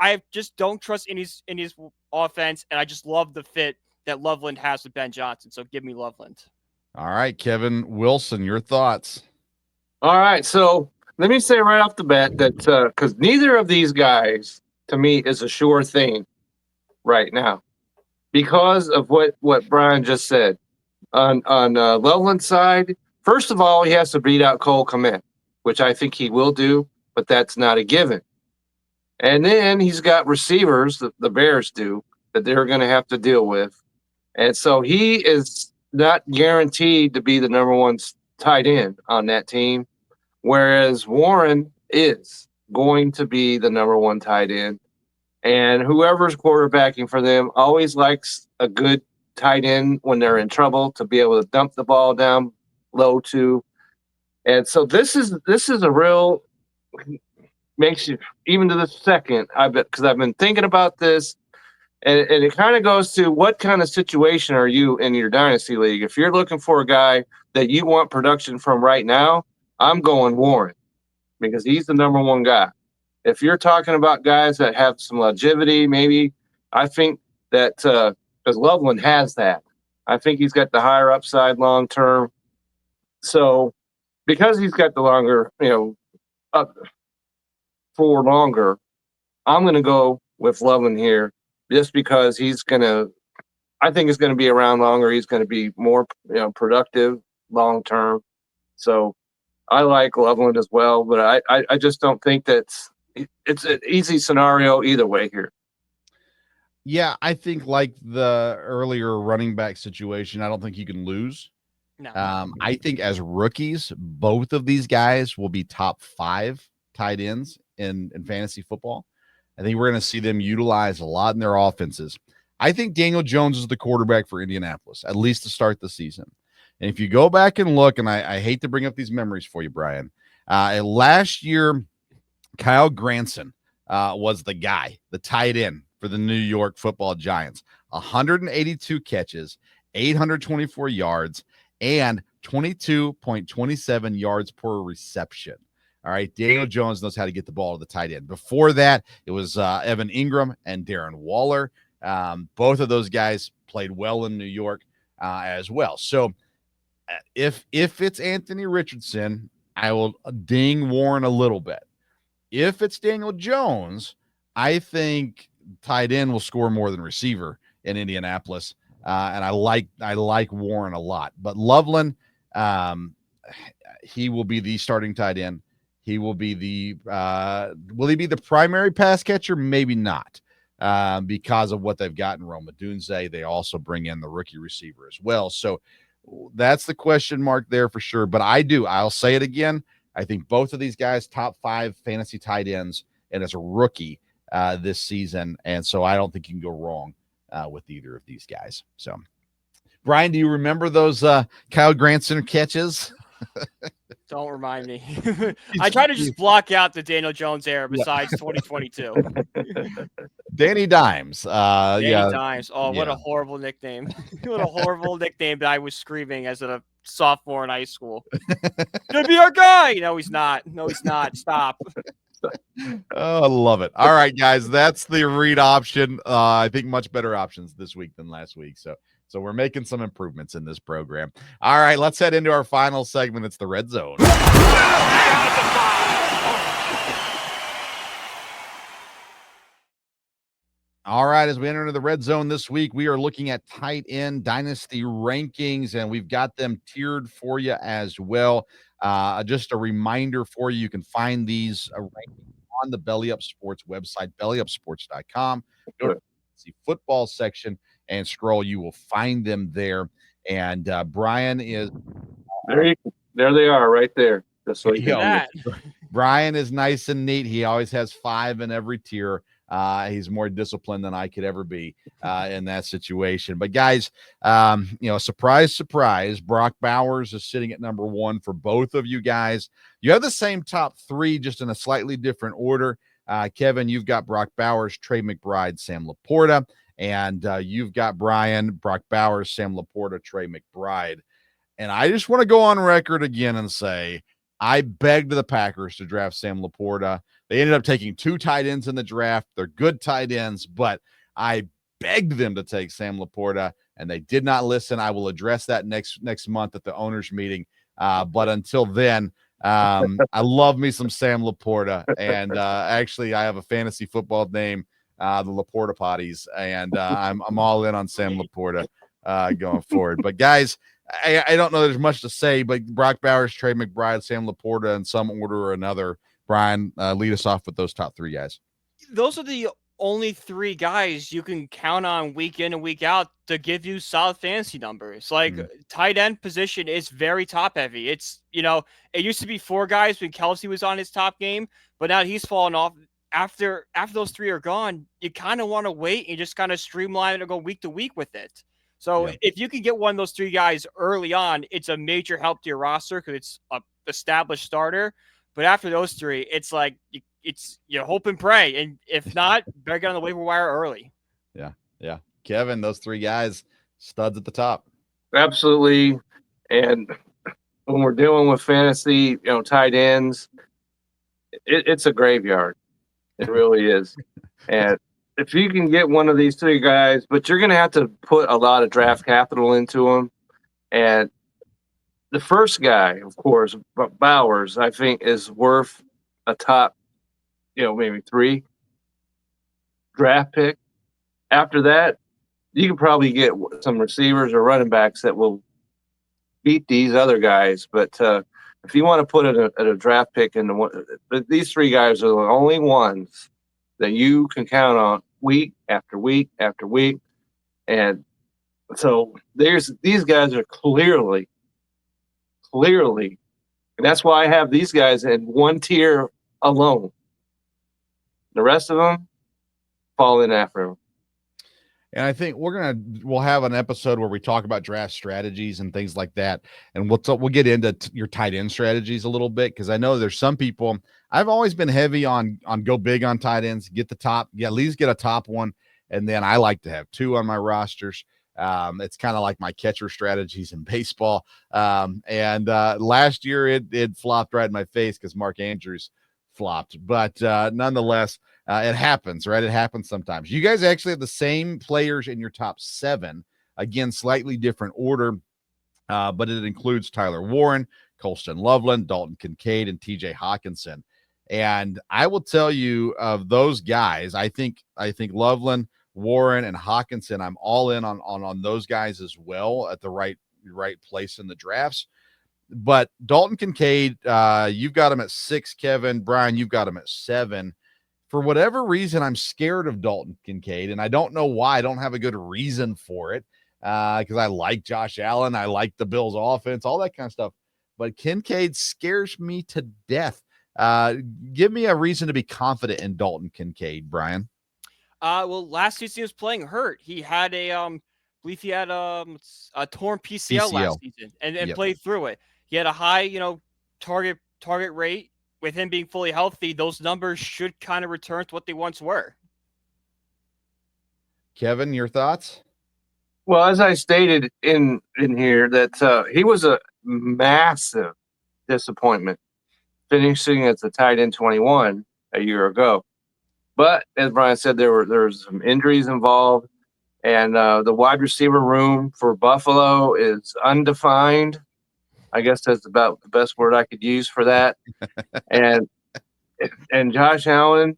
I just don't trust Indy's offense, and I just love the fit that Loveland has with Ben Johnson. So give me Loveland. All right, Kevin Wilson, your thoughts. All right, so let me say right off the bat that because neither of these guys, to me, is a sure thing right now because of what Brian just said. On Loveland's side, first of all, he has to beat out Cole Kmet, which I think he will do, but that's not a given. And then he's got receivers that the Bears do that they're going to have to deal with. And so he is not guaranteed to be the number one tight end on that team, whereas Warren is going to be the number one tight end. And whoever's quarterbacking for them always likes a good tight end when they're in trouble to be able to dump the ball down low to. And so this is a real makes you, even to the second, I bet, because I've been thinking about this, and it kind of goes to what kind of situation are you in your dynasty league? If you're looking for a guy that you want production from right now, I'm going Warren because he's the number one guy. If you're talking about guys that have some longevity, maybe I think that because Loveland has that. I think he's got the higher upside long term. So because he's got the longer, up for longer, I'm going to go with Loveland here just because I think he's going to be around longer. He's going to be more, productive long term. So I like Loveland as well, but I just don't think it's an easy scenario either way here. Yeah, I think like the earlier running back situation, I don't think you can lose. No. I think as rookies, both of these guys will be top 5 tight ends in fantasy football. I think we're going to see them utilized a lot in their offenses. I think Daniel Jones is the quarterback for Indianapolis, at least to start the season. And if you go back and look, and I hate to bring up these memories for you, Brian, last year, Kyle Granson was the guy, the tight end for the New York Football Giants. 182 catches, 824 yards, and 22.27 yards per reception. All right, Daniel Jones knows how to get the ball to the tight end. Before that, it was Evan Ingram and Darren Waller. Both of those guys played well in New York as well. So if it's Anthony Richardson, I will ding Warren a little bit. If it's Daniel Jones, I think tight end will score more than receiver in Indianapolis. And I like Warren a lot. But Loveland, he will be the starting tight end. He will be will he be the primary pass catcher? Maybe not, because of what they've got in Roma Dunze. They also bring in the rookie receiver as well. So that's the question mark there for sure. But I'll say it again. I think both of these guys, top 5 fantasy tight ends, and as a rookie this season. And so I don't think you can go wrong with either of these guys. So, Brian, do you remember those Kyle Granson catches? Don't remind me. I try to just block out the Daniel Jones era besides 2022. Danny Dimes. Dimes. Oh, what a horrible nickname. What a horrible nickname that I was screaming as a sophomore in high school. Gonna be our guy. No, he's not. Stop. Oh, I love it. All right, guys, that's the read option. I think much better options this week than last week. So we're making some improvements in this program. All right, let's head into our final segment. It's the Red Zone. All right, as we enter into the Red Zone this week, we are looking at tight end dynasty rankings, and we've got them tiered for you as well. Just a reminder for you, you can find these rankings on the Belly Up Sports website, bellyupsports.com. Go to the football section and scroll. You will find them there. And Brian is there they are right there. Just so you know. Brian is nice and neat. He always has 5 in every tier. He's more disciplined than I could ever be in that situation. But guys, surprise, surprise, Brock Bowers is sitting at number 1 for both of you guys. You have the same top 3, just in a slightly different order. Kevin, you've got Brock Bowers, Trey McBride, Sam Laporta, and you've got Brian, Brock Bowers, Sam Laporta, Trey McBride. And I just want to go on record again and say, I begged the Packers to draft Sam Laporta. They ended up taking 2 tight ends in the draft. They're good tight ends, but I begged them to take Sam Laporta, and they did not listen. I will address that next month at the owners' meeting. But until then, I love me some Sam Laporta. And actually, I have a fantasy football name, the Laporta Potties, and I'm all in on Sam Laporta going forward. But guys, I don't know there's much to say, but Brock Bowers, Trey McBride, Sam Laporta in some order or another. Brian, lead us off with those top 3 guys. Those are the only 3 guys you can count on week in and week out to give you solid fantasy numbers. Like tight end position is very top heavy. It's, it used to be 4 guys when Kelsey was on his top game, but now he's fallen off. After those 3 are gone, you kind of want to wait and just kind of streamline it and go week to week with it. So if you can get one of those 3 guys early on, it's a major help to your roster because it's an established starter. But after those 3, it's like you hope and pray. And if not, better get on the waiver wire early. Yeah. Kevin, those 3 guys, studs at the top. Absolutely. And when we're dealing with fantasy, tight ends, it's a graveyard. It really is. And if you can get one of these 3 guys, but you're going to have to put a lot of draft capital into them. And the first guy, of course, Bowers, I think is worth a top, maybe 3 draft pick. After that, you can probably get some receivers or running backs that will beat these other guys. But if you want to put a draft pick in these 3 guys are the only ones that you can count on week after week after week. And so these guys are clearly, and that's why I have these guys in 1 tier alone. The rest of them fall in after them. And I think we'll have an episode where we talk about draft strategies and things like that. And we'll get into your tight end strategies a little bit. Cause I know there's some people, I've always been heavy on go big on tight ends, at least get a top one. And then I like to have 2 on my rosters. It's kind of like my catcher strategies in baseball. And last year it flopped right in my face because Mark Andrews flopped, but nonetheless, it happens, right? It happens sometimes. You guys actually have the same players in your top 7, again, slightly different order, but it includes Tyler Warren, Colston Loveland, Dalton Kincaid, and TJ Hawkinson. And I will tell you, of those guys, I think Loveland, Warren, and Hawkinson, I'm all in on those guys as well at the right place in the drafts. But Dalton Kincaid, you've got him at 6, Kevin. Brian, you've got him at 7. For whatever reason, I'm scared of Dalton Kincaid, and I don't know why. I don't have a good reason for it, because I like Josh Allen. I like the Bills' offense, all that kind of stuff. But Kincaid scares me to death. Give me a reason to be confident in Dalton Kincaid, Brian. Well, last season he was playing hurt. He had I believe he had a torn PCL last season and played through it. He had a high, target rate. With him being fully healthy, those numbers should kind of return to what they once were. Kevin, your thoughts? Well, as I stated in here, that he was a massive disappointment finishing as the tight end 21 a year ago. But as Brian said, there was some injuries involved, and the wide receiver room for Buffalo is undefined. I guess that's about the best word I could use for that. And Josh Allen,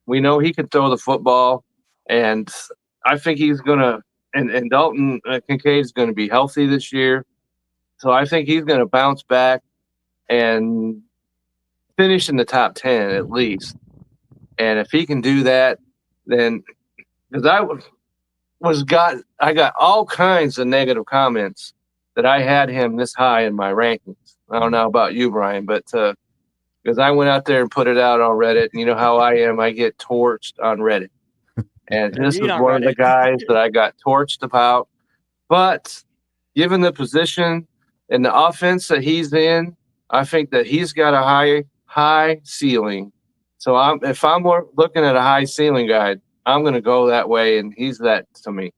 we know he can throw the football, and I think he's going to – and Dalton Kincaid is going to be healthy this year. So I think he's going to bounce back and finish in the top 10 at least. And if he can do that, then because I got all kinds of negative comments that I had him this high in my rankings. I don't know about you, Brian, but because I went out there and put it out on Reddit, and you know how I am, I get torched on Reddit. And this is one of the guys that I got torched about. But given the position and the offense that he's in, I think that he's got a high ceiling. So if I'm looking at a high ceiling guy, I'm going to go that way, and he's that to me.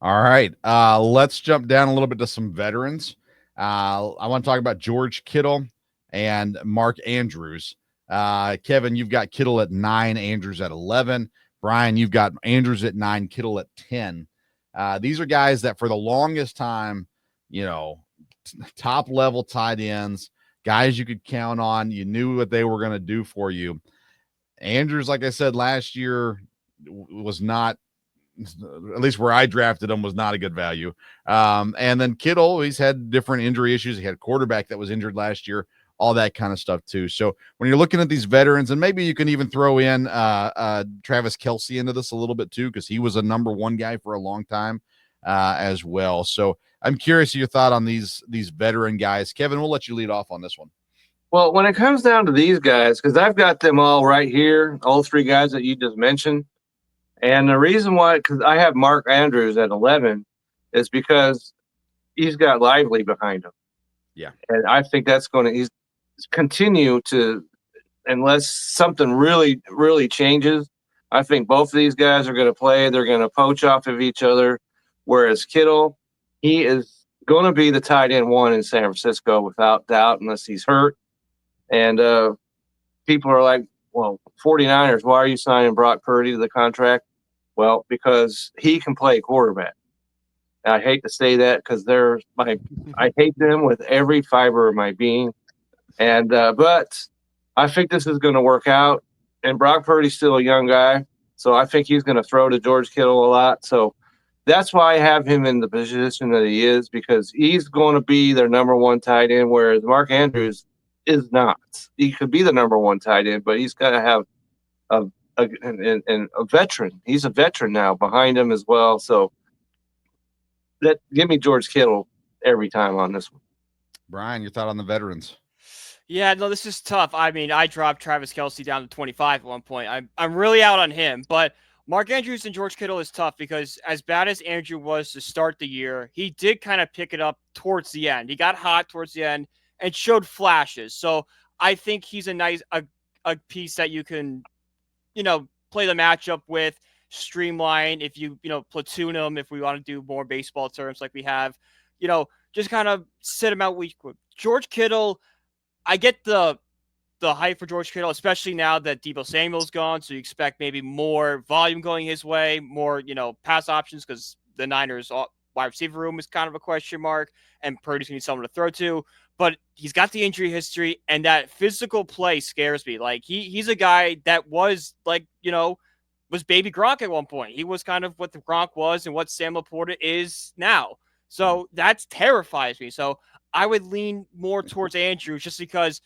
All right. Let's jump down a little bit to some veterans. I want to talk about George Kittle and Mark Andrews. Kevin, you've got Kittle at 9, Andrews at 11. Brian, you've got Andrews at 9, Kittle at 10. These are guys that for the longest time, top level tight ends, guys you could count on. You knew what they were going to do for you. Andrews, like I said, last year was not, at least where I drafted him, was not a good value. And then Kittle, he's had different injury issues. He had a quarterback that was injured last year, all that kind of stuff too. So when you're looking at these veterans, and maybe you can even throw in Travis Kelce into this a little bit too, because he was a number 1 guy for a long time as well. So I'm curious your thought on these veteran guys. Kevin, we'll let you lead off on this one. Well, when it comes down to these guys, because I've got them all right here, all 3 guys that you just mentioned. And the reason why, because I have Mark Andrews at 11, is because he's got Lively behind him. Yeah. And I think that's going to continue to, unless something really, really changes, I think both of these guys are going to play. They're going to poach off of each other. Whereas Kittle, he is going to be the tight end 1 in San Francisco without doubt, unless he's hurt. And people are like, well, 49ers, why are you signing Brock Purdy to the contract? Well, because he can play quarterback. And I hate to say that because I hate them with every fiber of my being. And but I think this is going to work out. And Brock Purdy's still a young guy, so I think he's going to throw to George Kittle a lot. So that's why I have him in the position that he is, because he's going to be their number 1 tight end, whereas Mark Andrews is not. He could be the number 1 tight end, but he's got to have a veteran. He's a veteran now behind him as well. So give me George Kittle every time on this one. Brian, your thought on the veterans? Yeah, no, this is tough. I mean, I dropped Travis Kelce down to 25 at one point. I'm really out on him, but Mark Andrews and George Kittle is tough because as bad as Andrew was to start the year, he did kind of pick it up towards the end. He got hot towards the end and showed flashes. So I think he's a nice a piece that you can, play the matchup with, streamline if you platoon him, if we want to do more baseball terms like we have, just kind of sit him out week. George Kittle, I get the hype for George Kittle, especially now that Deebo Samuel's gone. So you expect maybe more volume going his way, more, pass options, because the Niners wide receiver room is kind of a question mark, and Purdy's going to need someone to throw to. But he's got the injury history, and that physical play scares me. Like, he's a guy that was, like, was baby Gronk at one point. He was kind of what the Gronk was and what Sam Laporta is now. So that terrifies me. So I would lean more towards Andrews just because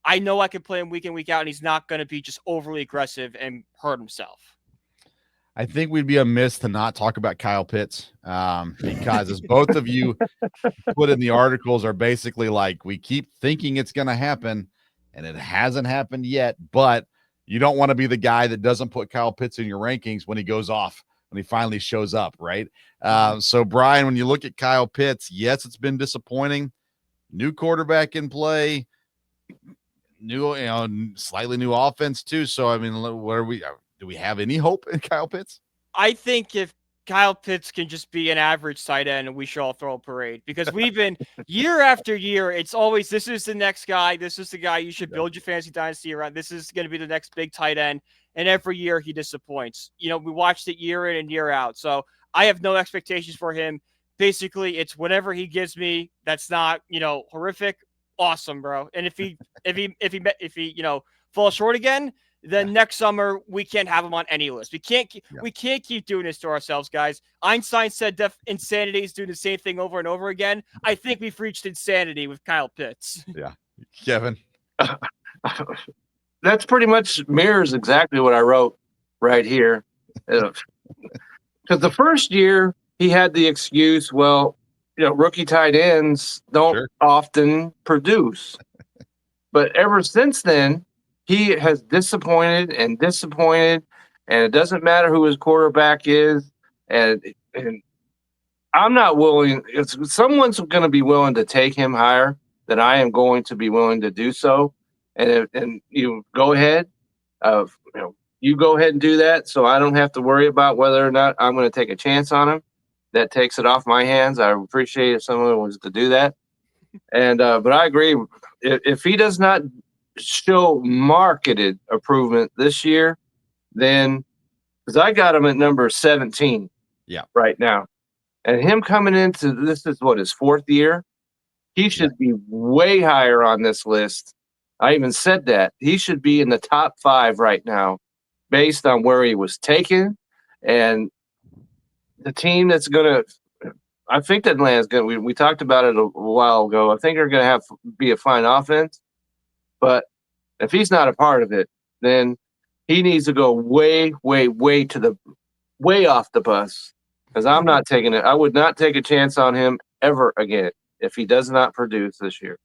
I know I can play him week in, week out, and he's not going to be just overly aggressive and hurt himself. I think we'd be amiss to not talk about Kyle Pitts because as both of you put in the articles are basically like, we keep thinking it's going to happen and it hasn't happened yet, but you don't want to be the guy that doesn't put Kyle Pitts in your rankings when he goes off, when he finally shows up, right? So Brian, when you look at Kyle Pitts, yes, it's been disappointing. New quarterback in play, slightly new offense too. So, I mean, do we have any hope in Kyle Pitts? I think if Kyle Pitts can just be an average tight end, we should all throw a parade, because we've been year after year. It's always, this is the next guy. This is the guy you should build your fantasy dynasty around. This is going to be the next big tight end. And every year he disappoints. We watched it year in and year out. So I have no expectations for him. Basically, it's whatever he gives me that's not, horrific. Awesome, bro. And if he falls short again, then next summer we can't have him on any list. We can't keep doing this to ourselves, guys. Einstein said insanity is doing the same thing over and over again. I think we've reached insanity with Kyle Pitts. Yeah. Kevin. that's pretty much mirrors exactly what I wrote right here. Because the first year he had the excuse, well, rookie tight ends don't often produce. But ever since then, he has disappointed, and it doesn't matter who his quarterback is. And I'm not willing. If someone's going to be willing to take him higher, then I am going to be willing to do so. And you go ahead, you go ahead and do that, so I don't have to worry about whether or not I'm going to take a chance on him. That takes it off my hands. I appreciate if someone was to do that. And but I agree. If he does not show marketed improvement this year, then because I got him at number 17, right now, and him coming into this is what his 4th year. He should be way higher on this list. I even said that he should be in the top 5 right now, based on where he was taken and the team that's going to. I think that Atlanta's going to. We talked about it a while ago. I think they're going to be a fine offense, but if he's not a part of it, then he needs to go way, way, way off the bus. Because I'm not taking it. I would not take a chance on him ever again if he does not produce this year.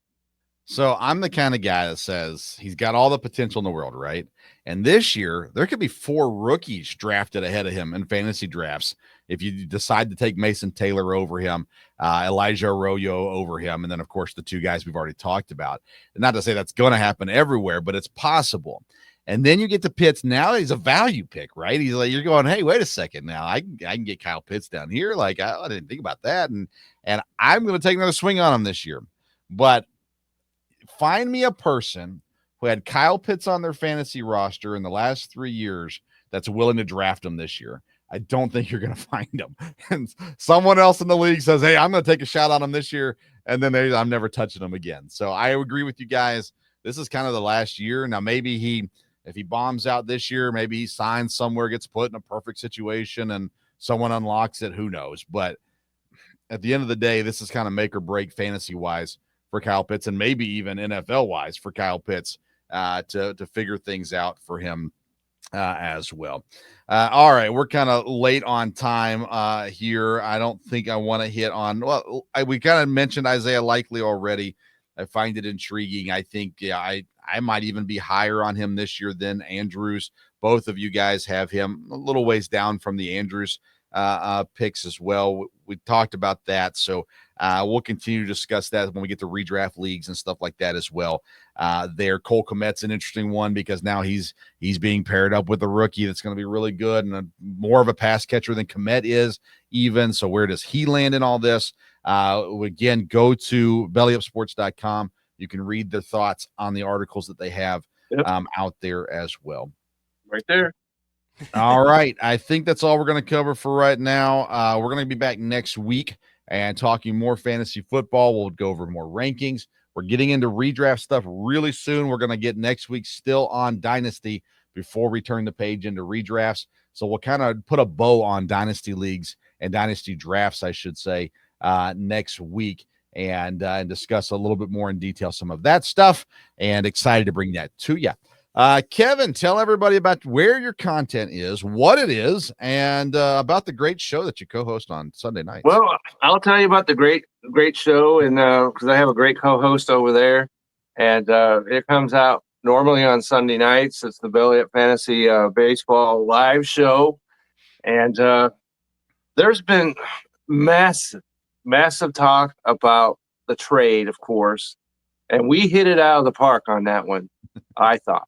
So I'm the kind of guy that says he's got all the potential in the world, right? And this year, there could be 4 rookies drafted ahead of him in fantasy drafts. If you decide to take Mason Taylor over him, Elijah Arroyo over him, and then, of course, the 2 guys we've already talked about. And not to say that's going to happen everywhere, but it's possible. And then you get to Pitts. Now he's a value pick, right? He's like, you're going, hey, wait a second. Now I can get Kyle Pitts down here. Like, I didn't think about that. And I'm going to take another swing on him this year. But find me a person who had Kyle Pitts on their fantasy roster in the last 3 years that's willing to draft him this year. I don't think you're going to find him. And someone else in the league says, hey, I'm going to take a shot on him this year. And then I'm never touching him again. So I agree with you guys. This is kind of the last year. Now, maybe if he bombs out this year, maybe he signs somewhere, gets put in a perfect situation, and someone unlocks it. Who knows? But at the end of the day, this is kind of make or break fantasy-wise for Kyle Pitts, and maybe even NFL-wise for Kyle Pitts to figure things out for him as well. All right, we're kind of late on time here. I don't think I want to hit on – well, we kind of mentioned Isaiah Likely already. I find it intriguing. I think I might even be higher on him this year than Andrews. Both of you guys have him a little ways down from the Andrews picks as well. We talked about that. So we'll continue to discuss that when we get to redraft leagues and stuff like that as well. There, Cole Kmet's an interesting one because now he's being paired up with a rookie that's going to be really good and more of a pass catcher than Kmet is even. So where does he land in all this? Again, go to bellyupsports.com. You can read their thoughts on the articles that they have out there as well. Right there. All right. I think that's all we're going to cover for right now. We're going to be back next week and talking more fantasy football. We'll go over more rankings. We're getting into redraft stuff really soon. We're going to get next week still on Dynasty before we turn the page into redrafts. So we'll kind of put a bow on Dynasty leagues and Dynasty drafts, I should say, next week and discuss a little bit more in detail some of that stuff, and excited to bring that to you. Kevin, tell everybody about where your content is, what it is, and about the great show that you co-host on Sunday nights. Well, I'll tell you about the great show, and because I have a great co-host over there, and it comes out normally on Sunday nights. It's the Belly Up Fantasy Baseball live show, and there's been massive talk about the trade, of course, and we hit it out of the park on that one, I thought.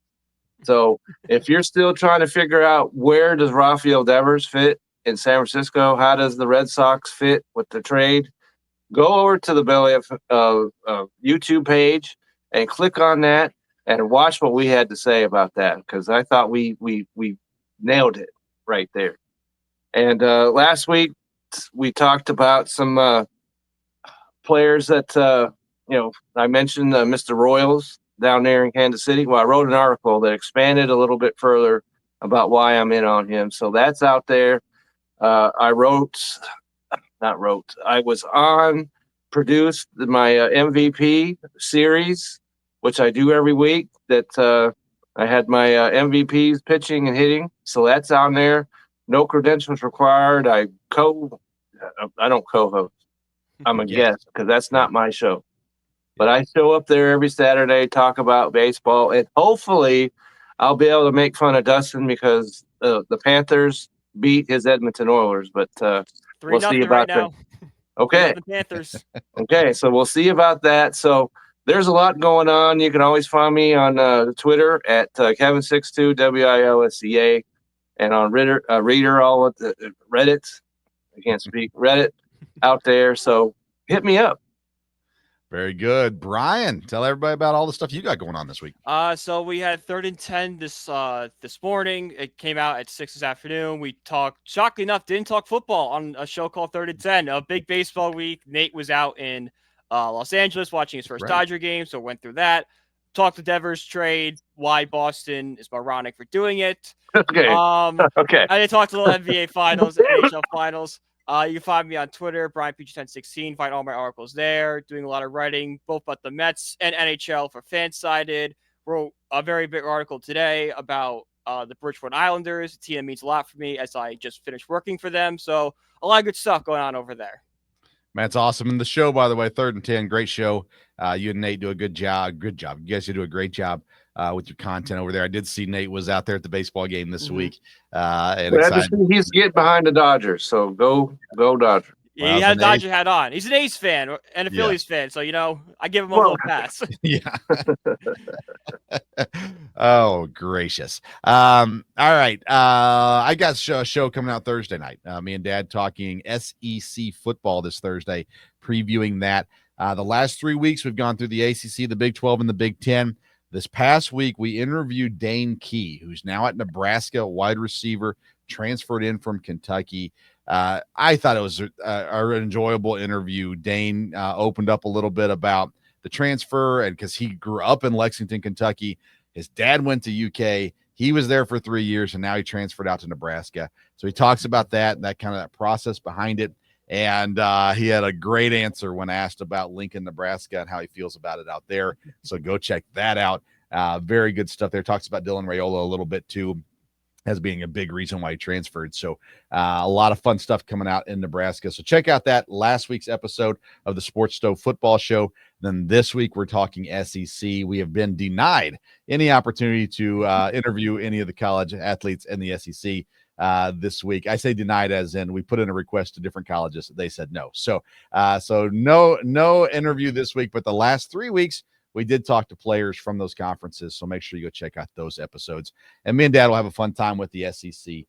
So if you're still trying to figure out where does Rafael Devers fit in San Francisco, how does the Red Sox fit with the trade, go over to the Belly Up YouTube page and click on that and watch what we had to say about that, because I thought we nailed it right there. And last week we talked about some players that I mentioned Mr. Royals down there in Kansas City. Well, I wrote an article that expanded a little bit further about why I'm in on him. So that's out there. I produced my MVP series, which I do every week, that I had my MVPs pitching and hitting, so that's on there. No credentials required. I don't co-host. I'm a guest because that's not my show. But I show up there every Saturday, talk about baseball, and hopefully I'll be able to make fun of Dustin because the Panthers beat his Edmonton Oilers. But we'll see about that. Okay. The Panthers. Okay, so we'll see about that. So there's a lot going on. You can always find me on Twitter at Kevin62 WILSCA, and on Reader all at Reddit. I can't speak Reddit out there. So hit me up. Very good. Brian, tell everybody about all the stuff you got going on this week. So we had 3rd and 10 this morning. It came out at 6 this afternoon. We talked, shockingly enough, didn't talk football on a show called 3rd and 10. A big baseball week. Nate was out in Los Angeles watching his first Dodger game, so went through that. Talked to Devers trade, why Boston is moronic for doing it. Okay. Okay. I did talk to the NBA Finals, NHL Finals. You can find me on Twitter, Brian Peach1016. Find all my articles there. Doing a lot of writing, both about the Mets and NHL for Fansided. Wrote a very big article today about the Bridgeport Islanders. The team means a lot for me as I just finished working for them. So a lot of good stuff going on over there. Man, it's awesome. And the show, by the way, 3rd and 10, great show. You and Nate do a good job. Good job. You guys do a great job with your content over there. I did see Nate was out there at the baseball game this week. And he's getting behind the Dodgers, so go Dodgers. Yeah, he had a Dodger hat on. He's an A's fan and a Phillies fan, so I give him a little pass. Yeah. Oh, gracious. All right. I got a show coming out Thursday night. Me and Dad talking SEC football this Thursday, previewing that. The last 3 weeks we've gone through the ACC, the Big 12, and the Big 10. This past week we interviewed Dane Key, who's now at Nebraska, wide receiver, transferred in from Kentucky. I thought it was an enjoyable interview. Dane opened up a little bit about the transfer, and because he grew up in Lexington, Kentucky. His dad went to UK. He was there for 3 years, and now he transferred out to Nebraska. So he talks about that kind of that process behind it. And he had a great answer when asked about Lincoln, Nebraska, and how he feels about it out there. So go check that out. Very good stuff there. Talks about Dylan Raiola a little bit too, as being a big reason why he transferred. So a lot of fun stuff coming out in Nebraska. So check out that last week's episode of the Sports Stove Football Show. Then this week we're talking SEC. We have been denied any opportunity to interview any of the college athletes in the SEC this week. I say denied as in we put in a request to different colleges. They said no. So no interview this week, but the last 3 weeks we did talk to players from those conferences. So make sure you go check out those episodes. And me and Dad will have a fun time with the SEC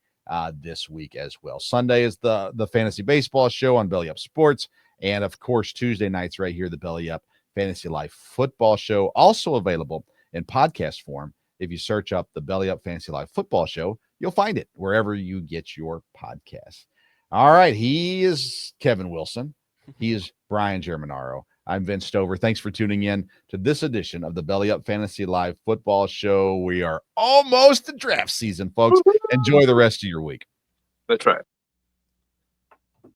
this week as well. Sunday is the fantasy baseball show on Belly Up Sports. And of course, Tuesday nights right here, the Belly Up Fantasy Life Football Show, also available in podcast form. If you search up the Belly Up Fantasy Life Football Show, you'll find it wherever you get your podcasts. All right. He is Kevin Wilson. He is Brian Germinaro. I'm Vince Stover. Thanks for tuning in to this edition of the Belly Up Fantasy Live Football Show. We are almost to draft season, folks. Enjoy the rest of your week. That's right.